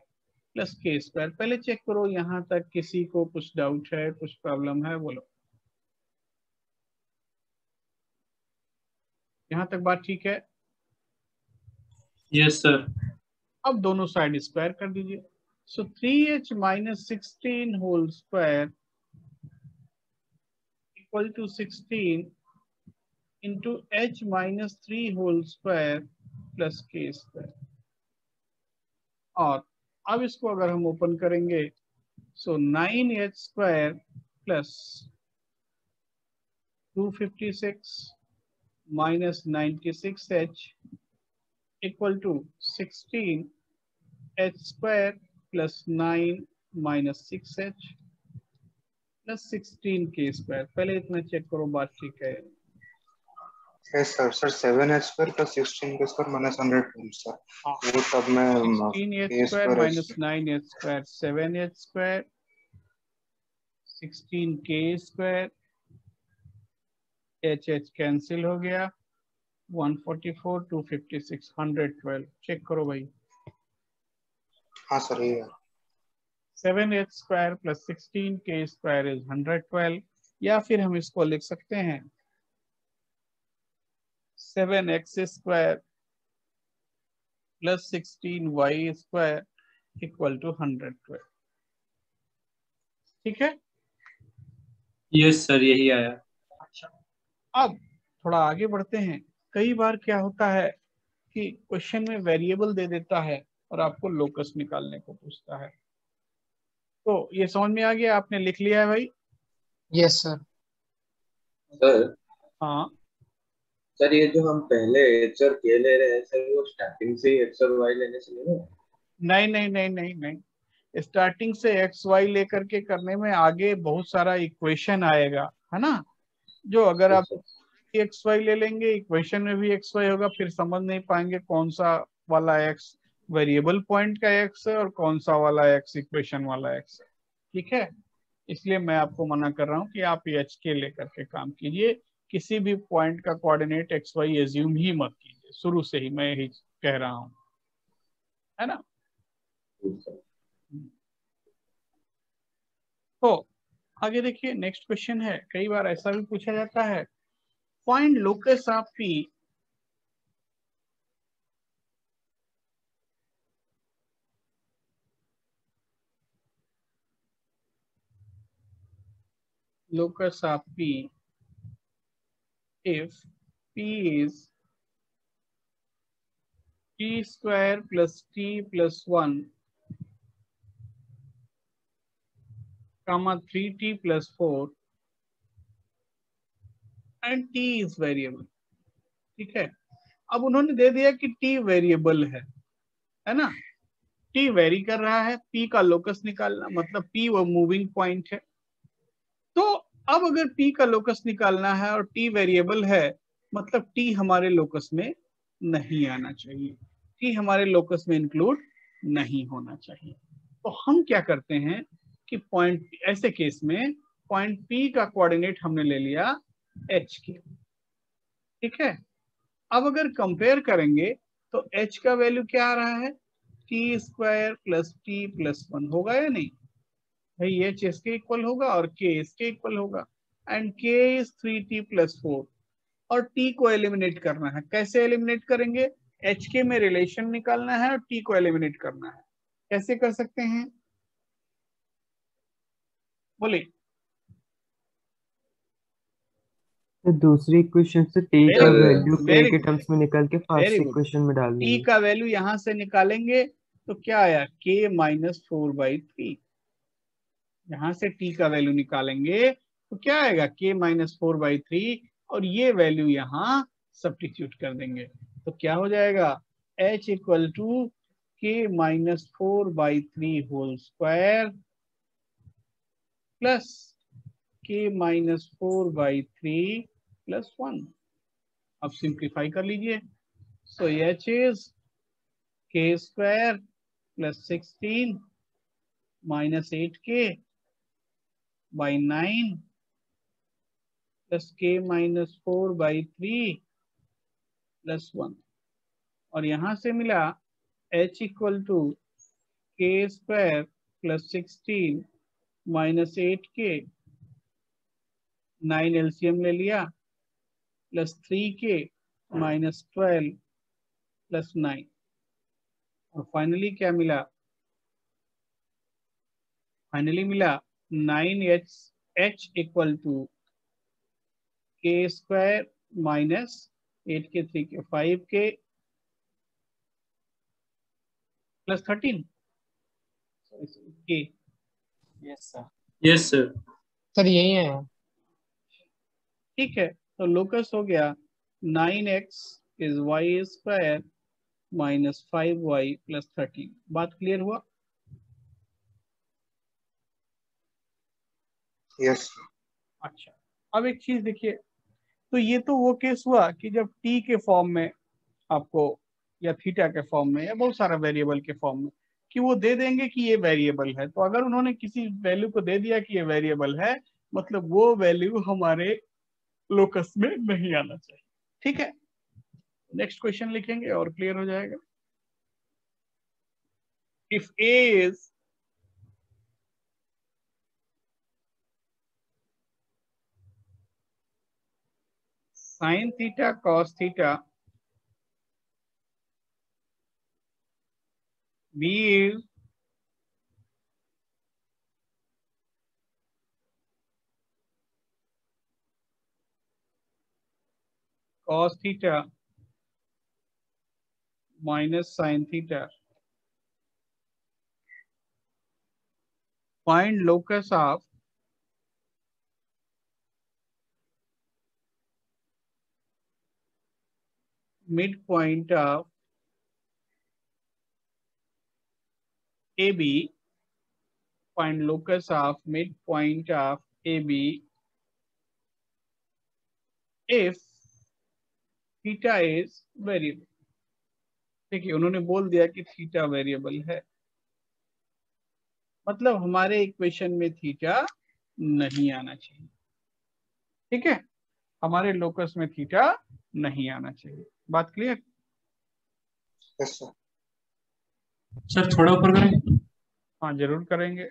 plus k square. पहले चेक करो यहाँ तक किसी को कुछ डाउट है, कुछ प्रॉब्लम है? बोलो। यहाँ तक बात ठीक है? Yes sir. अब दोनों साइड स्क्वायर कर दीजिए। So 3h minus 16 whole square equal to 16 into h minus 3 whole square plus k square. और अब इसको अगर हम ओपन करेंगे so 9h square plus 256 minus 96h equal to 16h square plus 9 minus 6h plus 16 k square. पहले इतना check करो बात ठीक है? Yes sir. Sir 7h square plus 16k square minus 112 sir. वो तब मैं 16h k square square minus 9h square 7h square 16k square, h cancel हो गया, 144 256 112। चेक करो भाई। हाँ सर ये है। 7h square plus 16k square is 112। या फिर हम इसको लिख सकते हैं 7x square plus 16y square equal to 112। ठीक है? यस सर, यही आया। अच्छा, अब थोड़ा आगे बढ़ते हैं। कई बार क्या होता है कि क्वेश्चन में वेरिएबल दे देता है और आपको लोकस निकालने को पूछता है। तो ये समझ में आ गया, आपने लिख लिया है भाई? Yes sir. सर हाँ सर ये जो हम पहले एच और के ले रहे हैं सर, वो स्टार्टिंग से ही एक्स और वाई लेने से नहीं होगा? नहीं नहीं नहीं नहीं नहीं, स्टार्टिंग से एक्स वाई लेकर के करने में आगे बहुत सारा इक्वेशन आएगा, है ना? जो अगर आप एक्स वाई ले लेंगे, इक्वेशन में भी एक्स वाई होगा, फिर समझ नहीं पाएंगे कौन सा वाला एक्स वेरिएबल पॉइंट का एक्स है और कौन सा वाला एक्स इक्वेशन वाला एक्स है। ठीक है, इसलिए मैं आपको मना कर रहा हूँ कि आप एच के लेकर के काम कीजिए। किसी भी पॉइंट का कोऑर्डिनेट एक्स वाई एज्यूम ही मत कीजिए, शुरू से ही मैं यही कह रहा हूँ, है ना? तो आगे देखिए, नेक्स्ट क्वेश्चन है, कई बार ऐसा भी पूछा जाता है, find locus of P locus of P if P is t square plus t plus 1 comma 3t plus 4 and t is variable। ठीक है, अब उन्होंने दे दिया कि t वेरिएबल है ना? t वेरी कर रहा है, p का लोकस निकालना, मतलब p वो मूविंग पॉइंट है। तो अब अगर p का लोकस निकालना है और t वेरिएबल है, मतलब t हमारे लोकस में नहीं आना चाहिए, t हमारे लोकस में इंक्लूड नहीं होना चाहिए। तो हम क्या करते हैं कि पॉइंट, ऐसे केस में पॉइंट p का कोऑर्डिनेट हमने ले लिया h के। ठीक है, अब अगर कंपेयर करेंगे तो h का वैल्यू क्या आ रहा है, t square plus t plus 1 होगा या नहीं भाई? h इसके इक्वल होगा और k इसके इक्वल होगा, and k is 3t plus 4। और t को एलिमिनेट करना है, कैसे एलिमिनेट करेंगे? h के में रिलेशन निकालना है और t को एलिमिनेट करना है। कैसे कर सकते हैं, बोलिए? तो दूसरी इक्वेशन से t का वैल्यू k वेरी के गुड, टर्म्स में निकाल के वेरी फर्स्ट गुड। इक्वेशन में डाल t देंगे। का वैल्यू यहां से निकालेंगे तो क्या आया, k माइनस 4/3। यहां से t का वैल्यू निकालेंगे तो क्या आएगा, k माइनस 4/3, और ये वैल्यू यहाँ सब्स्टिट्यूट कर देंगे तो क्या हो जाएगा, h equal to k minus 4/3 whole square plus k minus 4/3 plus 1। अब सिंप्लीफाई कर लीजिए, so h is k square plus 16 minus 8k by 9 plus k minus 4/3 plus 1। और यहां से मिला h equal to k square plus 16 minus 8k, 9 LCM ले लिया, plus 3k minus 12 plus 9। और फाइनली क्या मिला, फाइनली मिला 9h equal to k square minus 8k 3k 5k plus 13 k। Yes sir. Sir यही है। ठीक है, तो लोकस हो गया 9x is y square minus 5y plus 13। बात क्लियर हुआ? यस। अच्छा, अब एक चीज देखिए, तो ये तो वो केस हुआ कि जब t के फॉर्म में आपको, या थीटा के फॉर्म में, या बहुत सारा वेरिएबल के फॉर्म में, कि वो दे देंगे कि ये वेरिएबल है। तो अगर उन्होंने किसी वैल्यू को दे दिया कि ये वेरिएबल है, मतलब वो वैल्यू हमारे लोकस में नहीं आना चाहिए। ठीक है, नेक्स्ट क्वेश्चन लिखेंगे और क्लियर हो जाएगा। If a is sin theta cos theta, b is cos theta minus sin theta, find locus of midpoint of AB. Find locus of midpoint of AB if theta is variable. देखिए उन्होंने बोल दिया कि theta variable है, मतलब हमारे equation में theta नहीं आना चाहिए। ठीक है, हमारे लोकस में थीटा नहीं आना चाहिए। बात क्लियर? Yes sir. सर थोड़ा ऊपर करें। हाँ जरूर करेंगे।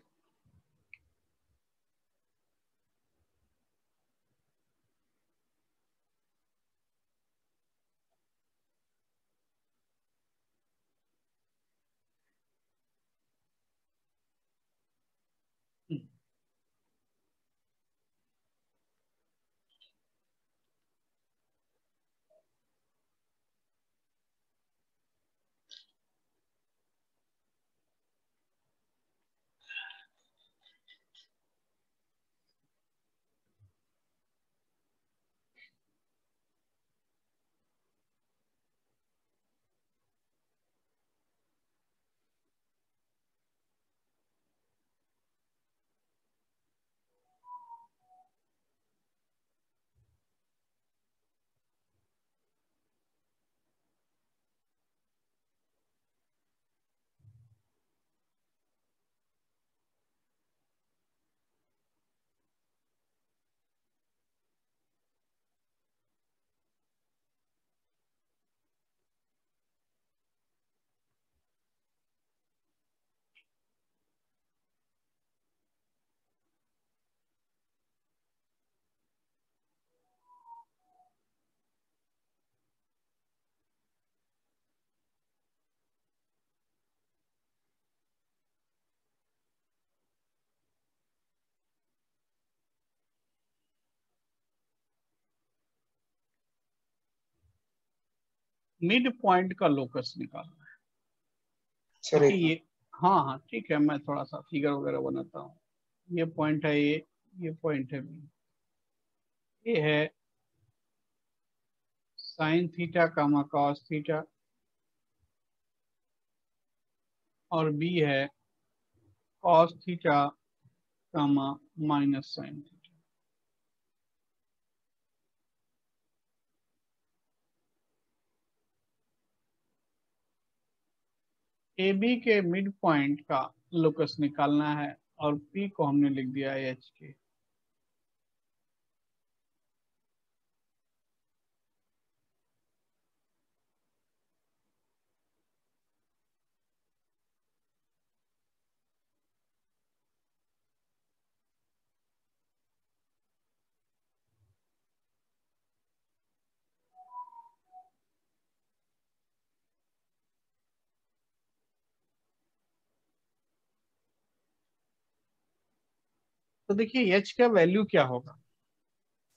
मिड पॉइंट का लोकस निकालना है। सर क्योंकि ये हाँ ठीक है, मैं थोड़ा सा फिगर वगैरह बनाता हूँ। ये पॉइंट है ये पॉइंट है बी, ये है sine theta comma cos theta, और बी है cos theta comma minus sine theta. A B के मिड पॉइंट का लोकस निकालना है, और पी को हमने लिख दिया है एच के। तो देखिए एच का वैल्यू क्या होगा?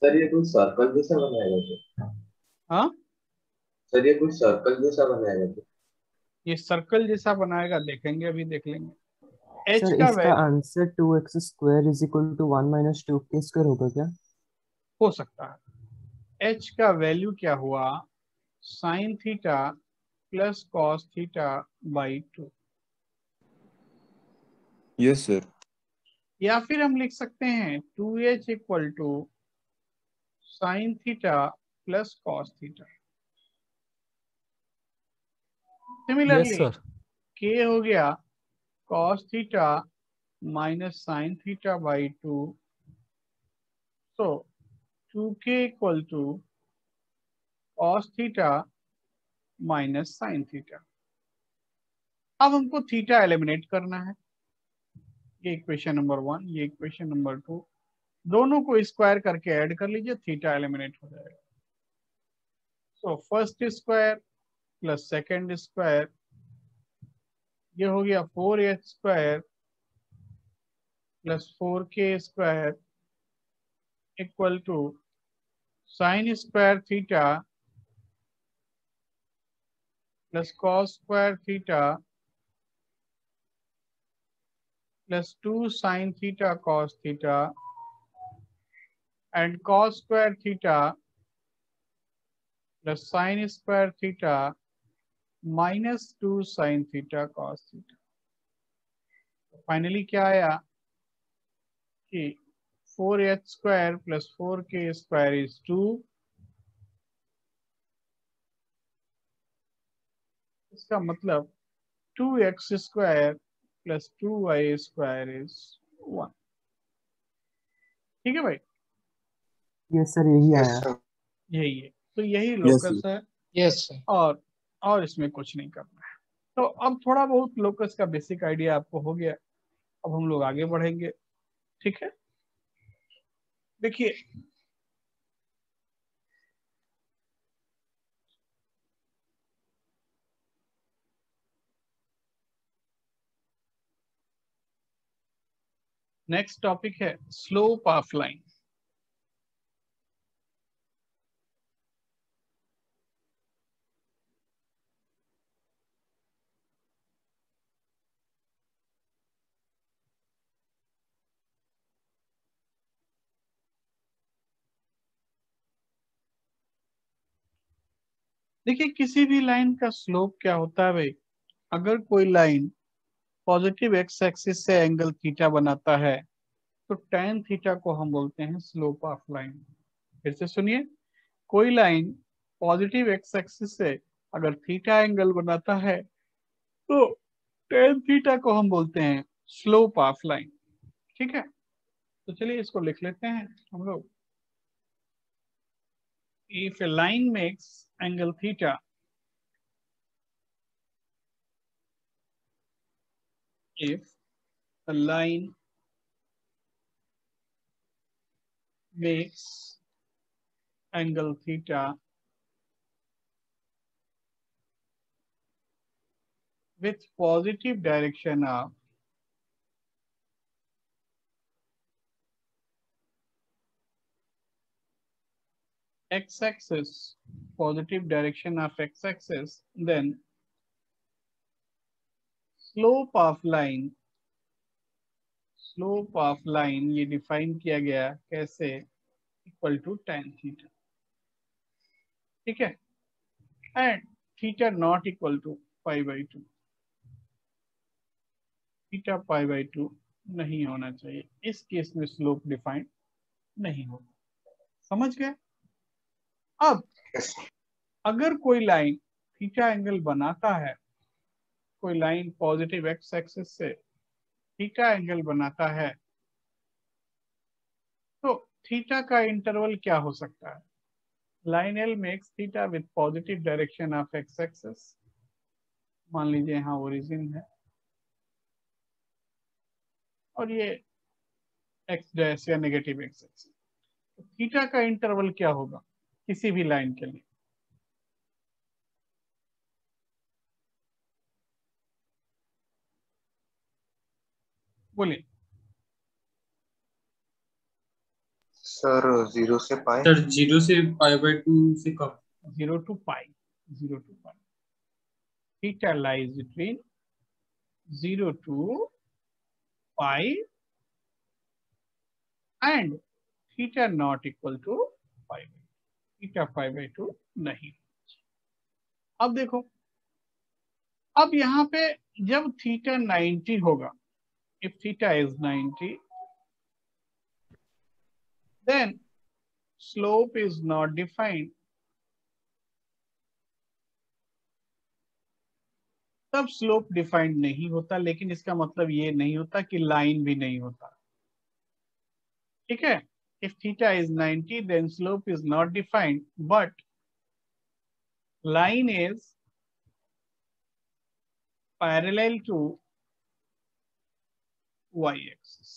सर ये कुछ सर्कल जैसा बनाएगा क्या? हाँ सर ये कुछ सर्कल जैसा बनाएगा क्या? ये सर्कल जैसा बनाएगा, देखेंगे अभी देख लेंगे। एच सर का इसका answer 2x square is equal to 1 minus 2k square होगा क्या? हो सकता है। एच का वैल्यू क्या हुआ? Sine theta plus cos theta by 2। Yes sir. या फिर हम लिख सकते हैं 2h equal to sine theta plus cos theta. Yes similarly sir. k हो गया cos theta minus sine theta by 2। So 2k equal to cos theta minus sine theta. अब हमको थीटा एलिमिनेट करना है। ये इक्वेशन नंबर 1, ये equation number 2, दोनों को स्क्वायर करके ऐड कर लीजिए, थीटा एलिमिनेट हो जाएगा। So first square plus second square, ये हो गया 4h square plus 4k square equal to sine square theta plus cos square theta plus 2 sin theta cos theta and cos square theta plus sin square theta minus 2 sin theta cos theta. Finally क्या आया कि 4h square plus 4k square is 2. इसका मतलब 2x square plus 2y square is 1. ठीक है भाई, yes sir यही yes आया। सर। यही है, तो यही Yes, लोकस sir. है यस सर। और इसमें कुछ नहीं करना है। तो अब थोड़ा बहुत लोकस का बेसिक आइडिया आपको हो गया, अब हम लोग आगे बढ़ेंगे। ठीक है, देखिए नेक्स्ट टॉपिक है स्लोप ऑफ लाइन। देखिए किसी भी लाइन का स्लोप क्या होता है भाई, अगर कोई लाइन पॉजिटिव एक्स एक्सिस से एंगल थीटा बनाता है तो tan थीटा को हम बोलते हैं स्लोप ऑफ लाइन। फिर से सुनिए, कोई लाइन पॉजिटिव एक्स एक्सिस से अगर थीटा एंगल बनाता है तो tan थीटा को हम बोलते हैं स्लोप ऑफ लाइन। ठीक है, तो चलिए इसको लिख लेते हैं हम लोग। If A line makes angle theta, if a line makes angle theta with positive direction of x-axis, positive direction of x-axis, then slope of line ये डिफाइन किया गया कैसे, इक्वल टू tan थीटा। ठीक है, and theta not equal to π/2, theta π/2 नहीं होना चाहिए, इस केस में स्लोप डिफाइन नहीं होता। समझ गए? अब यस सर। अगर कोई लाइन थीटा एंगल बनाता है, कोई लाइन पॉजिटिव एक्स एक्सिस से थीटा एंगल बनाता है, तो थीटा का इंटरवल क्या हो सकता है? Line L makes theta with positive direction of x axis. मान लीजिए यहाँ ओरिजिन है और ये एक्स डैश या नेगेटिव एक्स एक्सिस, तो थीटा का इंटरवल क्या होगा किसी भी लाइन के लिए? बोलिए। सर 0 से पाई। सर 0 से π/2 से कम। 0 to pi, 0 to pi. Theta lies between 0 to pi and theta not equal to pi. Theta π/2 नहीं। अब देखो, अब यहाँ पे जब थीटा 90 होगा, if theta is 90, then slope is not defined. तब स्लोप डिफाइंड नहीं होता, लेकिन इसका मतलब ये नहीं होता कि लाइन भी नहीं होता। ठीक है, if theta is 90 then slope is not defined, but line is parallel to y-axis.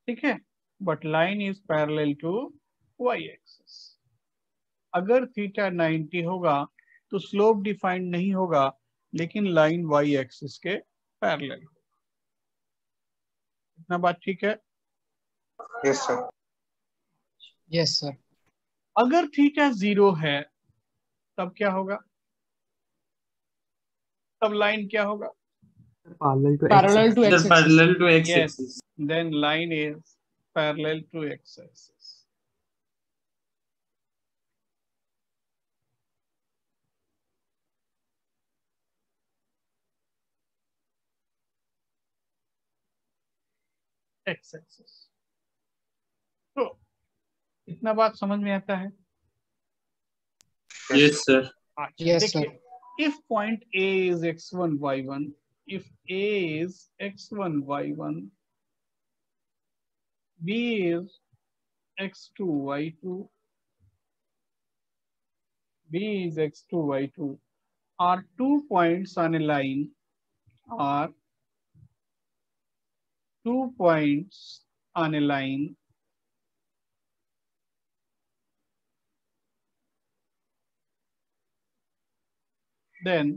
ठीक है, but line is parallel to y-axis. अगर थीटा 90 होगा तो स्लोप डिफाइंड नहीं होगा, लेकिन लाइन y-axis के पैरेलल होगा। इतना बात ठीक है? Yes sir. Yes sir. अगर थीटा 0 है तब क्या होगा? तब लाइन क्या होगा? Parallel to parallel to sir x axis. Parallel to x Yes. Axis. Then line is parallel to x-axis. X-axis. तो इतना बात समझ में आता है? Yes sir. अच्छा, Yes, देखिए, if point A is x1 y1, if A is x1 y1, B is x2 y2, B is x2 y2, are 2 points on a line, are 2 points on a line then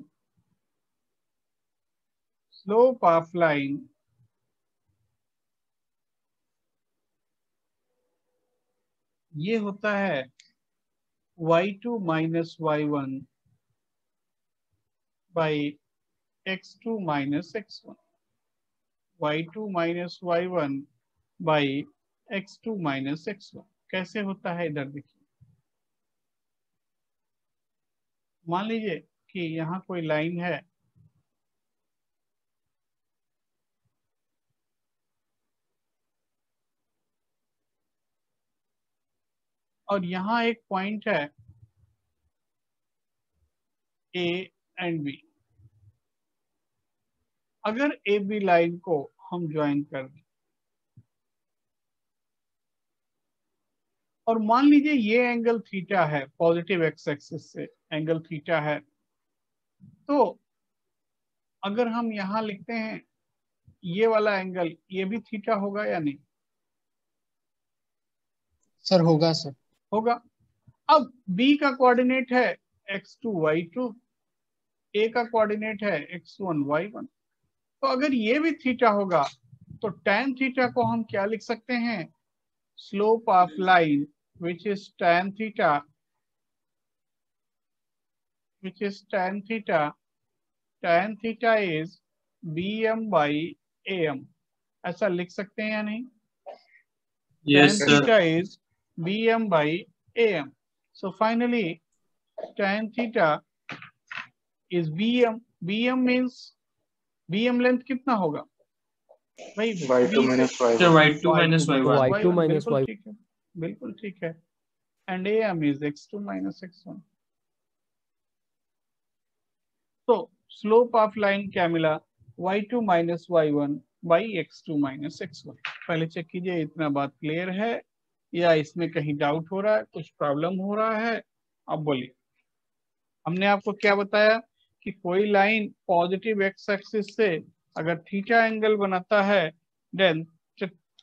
slope of line ये होता है y2 minus y1 by x2 minus x1, y2 minus y1 by x2 minus x1। कैसे होता है इधर देखिए, मान लीजिए कि यहाँ कोई लाइन है, और यहाँ एक पॉइंट है A एंड B। अगर ए बी लाइन को हम ज्वाइन कर दें और मान लीजिए ये एंगल थीटा है, पॉजिटिव एक्स एक्सिस से एंगल थीटा है, तो अगर हम यहाँ लिखते हैं ये वाला एंगल, ये भी थीटा होगा या नहीं? सर होगा सर। होगा। अब B का कोऑर्डिनेट है x2 y2, A का कोऑर्डिनेट है x1 y1, तो अगर ये भी थीटा होगा तो tan थीटा को हम क्या लिख सकते हैं? Slope of line which is tan theta, which is tan theta, tan theta is bm by am, ऐसा लिख सकते हैं या नहीं? Yes Tan sir. theta is bm by am. So finally tan theta is bm. bm means bm length कितना होगा भाई? y2 minus sir y1 y2 minus y1। y2 minus बिल्कुल y1। ठीक है, बिल्कुल ठीक है। And am is x2 minus x1। तो स्लोप ऑफ लाइन क्या मिला? y2 minus y1 by x2 minus x1। पहले चेक कीजिए इतना बात क्लियर है या इसमें कहीं डाउट हो रहा है, कुछ प्रॉब्लम हो रहा है? अब बोलिए। हमने आपको क्या बताया कि कोई लाइन पॉजिटिव एक्स एक्सिस से अगर थीटा एंगल बनाता है then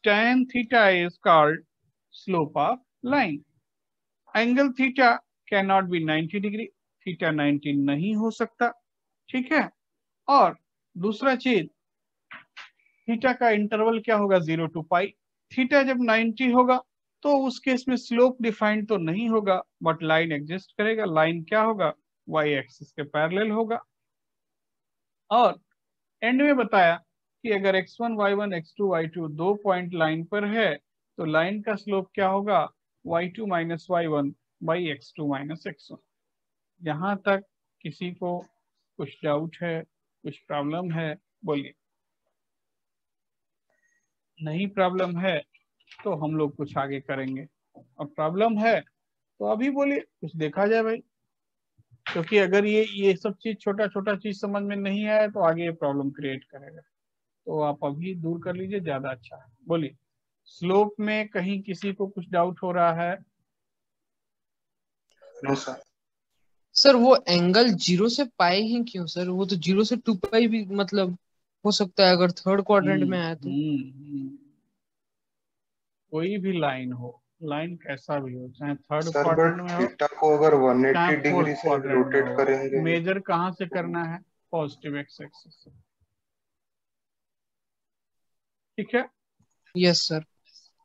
tan theta is called slope of line. Angle theta can not be 90 degree, theta 90 नहीं हो सकता, ठीक है। और दूसरा चीज, थीटा का इंटरवल क्या होगा? 0 to पाई। थीटा जब 90 होगा तो उस केस में स्लोप डिफाइंड तो नहीं होगा, बट लाइन एग्जिस्ट करेगा। लाइन क्या होगा? y एक्सिस के पैरेलल होगा। और एंड में बताया कि अगर x1 y1 x2 y2 दो पॉइंट लाइन पर है तो लाइन का स्लोप क्या होगा? y2 minus y1 by x2 minus x1। यहाँ तक किसी को कुछ डाउट है, कुछ प्रॉब्लम है? बोलिए। नहीं प्रॉब्लम है तो हम लोग कुछ आगे करेंगे, और प्रॉब्लम है तो अभी बोलिए, कुछ देखा जाए भाई। क्योंकि अगर ये सब चीज छोटा छोटा चीज समझ में नहीं आया तो आगे ये प्रॉब्लम क्रिएट करेगा, तो आप अभी दूर कर लीजिए, ज्यादा अच्छा है। बोलिए, स्लोप में कहीं किसी को कुछ डाउट हो रहा है? No sir. सर वो एंगल 0 से पाई ही क्यों सर? वो तो 0 से 2 पाई भी मतलब हो सकता है अगर थर्ड क्वाड्रेंट में आया तो। कोई भी लाइन हो, लाइन कैसा भी हो, चाहे थर्ड सर क्वाड्रेंट बट में हो थीटा को अगर चाहे 180 फोर्थ डिग्री से क्वाड्रेंट में रोटेट हो, करेंगे मेजर कहाँ से करना है? पॉजिटिव एक्स एक्सिस से, ठीक है। Yes sir.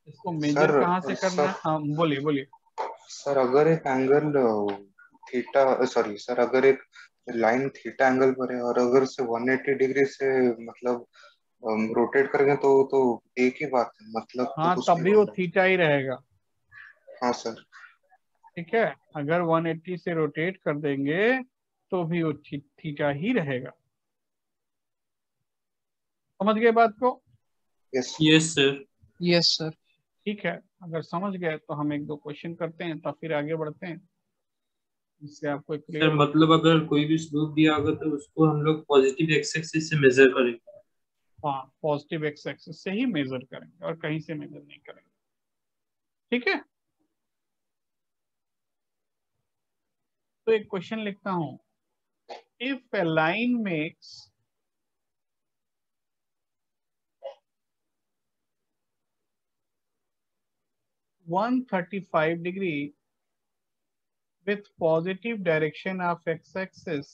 इसको मेजर सर कहाँ से करना है? हाँ बोलिए बोलिए। सर अगर एक एंगल थीटा, सॉरी सर, अगर एक लाइन थीटा एंगल पर है, और अगर से 180 डिग्री से मतलब रोटेट करेंगे तो एक ही बात है, मतलब तो हाँ, कुछ तब नहीं भी बन वो रहा। थीटा ही रहेगा। हाँ सर। ठीक है, अगर 180 से रोटेट कर देंगे तो भी वो थीटा ही रहेगा। समझ गए बात को? Yes. Yes sir. Yes sir. ठीक है, अगर समझ गए तो हम एक दो क्वेश्चन करते हैं, तब फिर आगे बढ़ते हैं, जिससे आपको क्लियर सर हो। मतलब अगर कोई भी स्लोप दिया होगा तो उसको हम लोग पॉजिटिव एक्स एक्सिस से मेजर करेंगे। हाँ, पॉजिटिव एक्स एक्सिस से ही मेजर करेंगे और कहीं से मेजर नहीं करेंगे। ठीक है, तो एक क्वेश्चन लिखता हूं। If A line makes 135 degree with positive direction of x-axis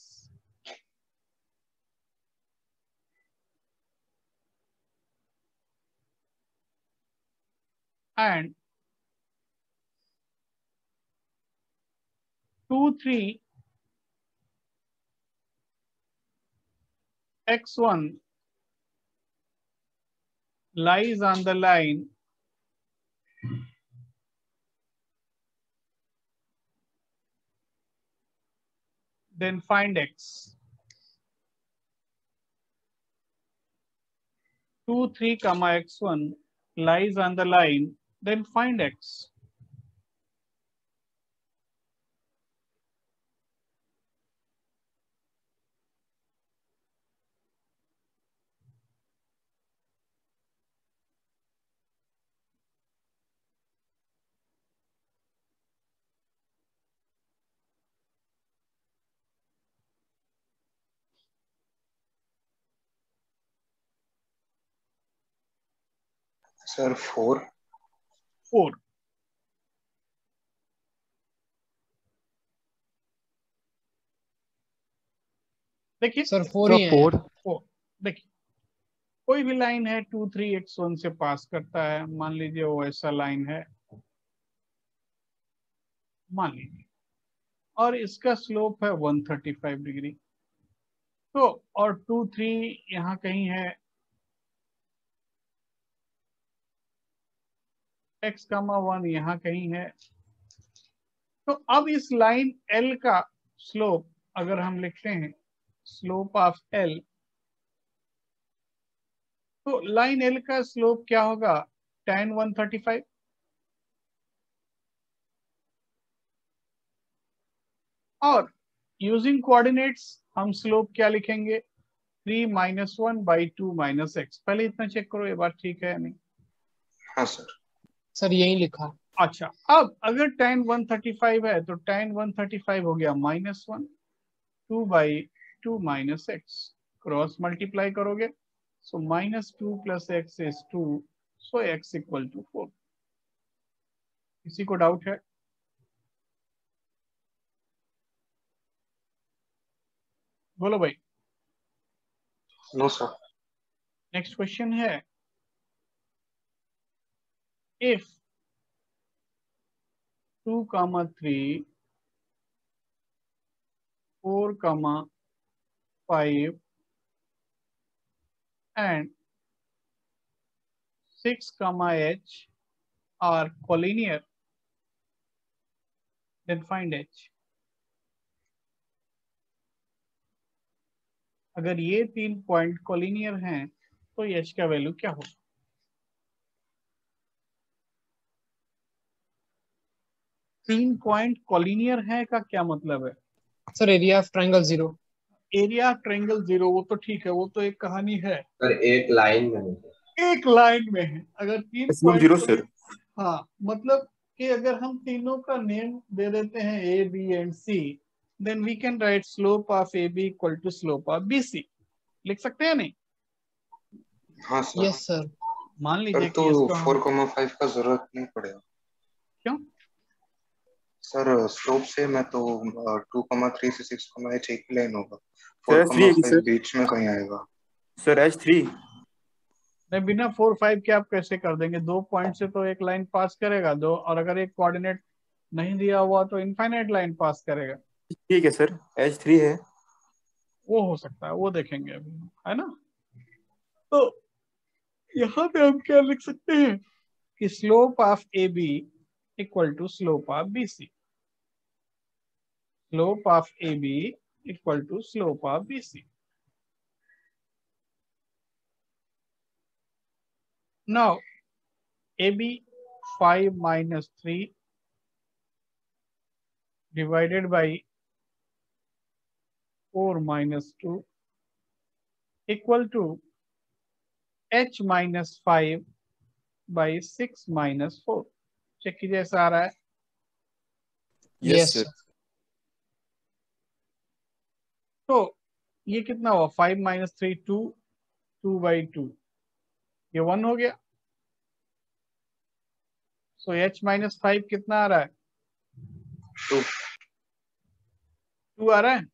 and 2, 3 x1 lies on the line then find x. 2, 3, x1 lies on the line then find x. Sir 4। 4 देखिए, सर 4 ही है। 4 4 देखिए, कोई भी लाइन है 2, 3 x1 से पास करता है, मान लीजिए वो ऐसा लाइन है, मान लीजिए, और इसका स्लोप है 135 डिग्री। तो और 2, 3 यहाँ कहीं है, x, 1 यहाँ कहीं है। तो अब इस लाइन L का स्लोप अगर हम लिखते हैं, स्लोप ऑफ L, तो लाइन L का स्लोप क्या होगा? tan 135। और यूजिंग कोऑर्डिनेट्स हम स्लोप क्या लिखेंगे? 3 - 1/2 - x। पहले इतना चेक करो ये बात ठीक है या नहीं। हाँ सर। सर यही लिखा। अच्छा, अब अगर tan 135 है तो tan 135 हो गया -1, 2/2 - x, क्रॉस मल्टीप्लाई करोगे, सो -2 + x is 2, सो x = 4। किसी को डाउट है? बोलो भाई। No sir. नेक्स्ट क्वेश्चन है, if 2, 3, 4, 5 and 6, h are collinear, then find h. अगर ये 3 पॉइंट कोलिनियर हैं तो h का वैल्यू क्या होगा? तीन पॉइंट कोलिनियर है का क्या मतलब है? Sir area of triangle 0। Area triangle 0 वो तो ठीक है, वो तो एक कहानी है, पर एक लाइन में नहीं। एक लाइन में है। अगर 3 स्लोप पॉइंट 0 सर। हाँ, मतलब कि अगर हम तीनों का नेम दे देते हैं A, B and C, then we can write slope of AB = slope of BC। लिख सकते हैं नहीं? हाँ सर। Yes sir. मान सर लीजिए तो कि इसको हम 4,5 का जरूरत नहीं पड़ेगा क्यों? सर। स्लोप से मैं तो 2,3 से 6,h एक ही लाइन होगा, सर 3 है कि 4,5 सर? बीच में कहीं आएगा। Sir H3। नहीं, बिना 4, 5 के आप कैसे कर देंगे? 2 पॉइंट से तो एक लाइन पास करेगा दो, और अगर एक कोऑर्डिनेट नहीं दिया हुआ तो इनफाइनाइट लाइन पास करेगा। ठीक है सर, H3 है। वो हो सकता है, वो देखेंगे अभी, है ना। तो यहाँ पे हम क्या लिख सकते हैं कि slope of A B equal to slope of B C, slope of A B equal to slope of B C. Now A B 5 minus 3 divided by 4 minus 2 equal to h minus 5 by 6 minus 4। Check कीजिए ऐसा आ रहा है। Yes sir. तो ये कितना हुआ, 5 minus 3 2, 2 by 2, ये 1 हो गया। सो h minus 5 कितना आ रहा है, 2 आ रहा है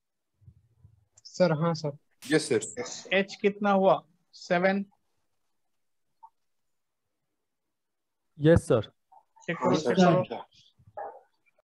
सर। हाँ सर। Yes sir. h कितना हुआ, 7। Yes sir. चेक करो चेक करो।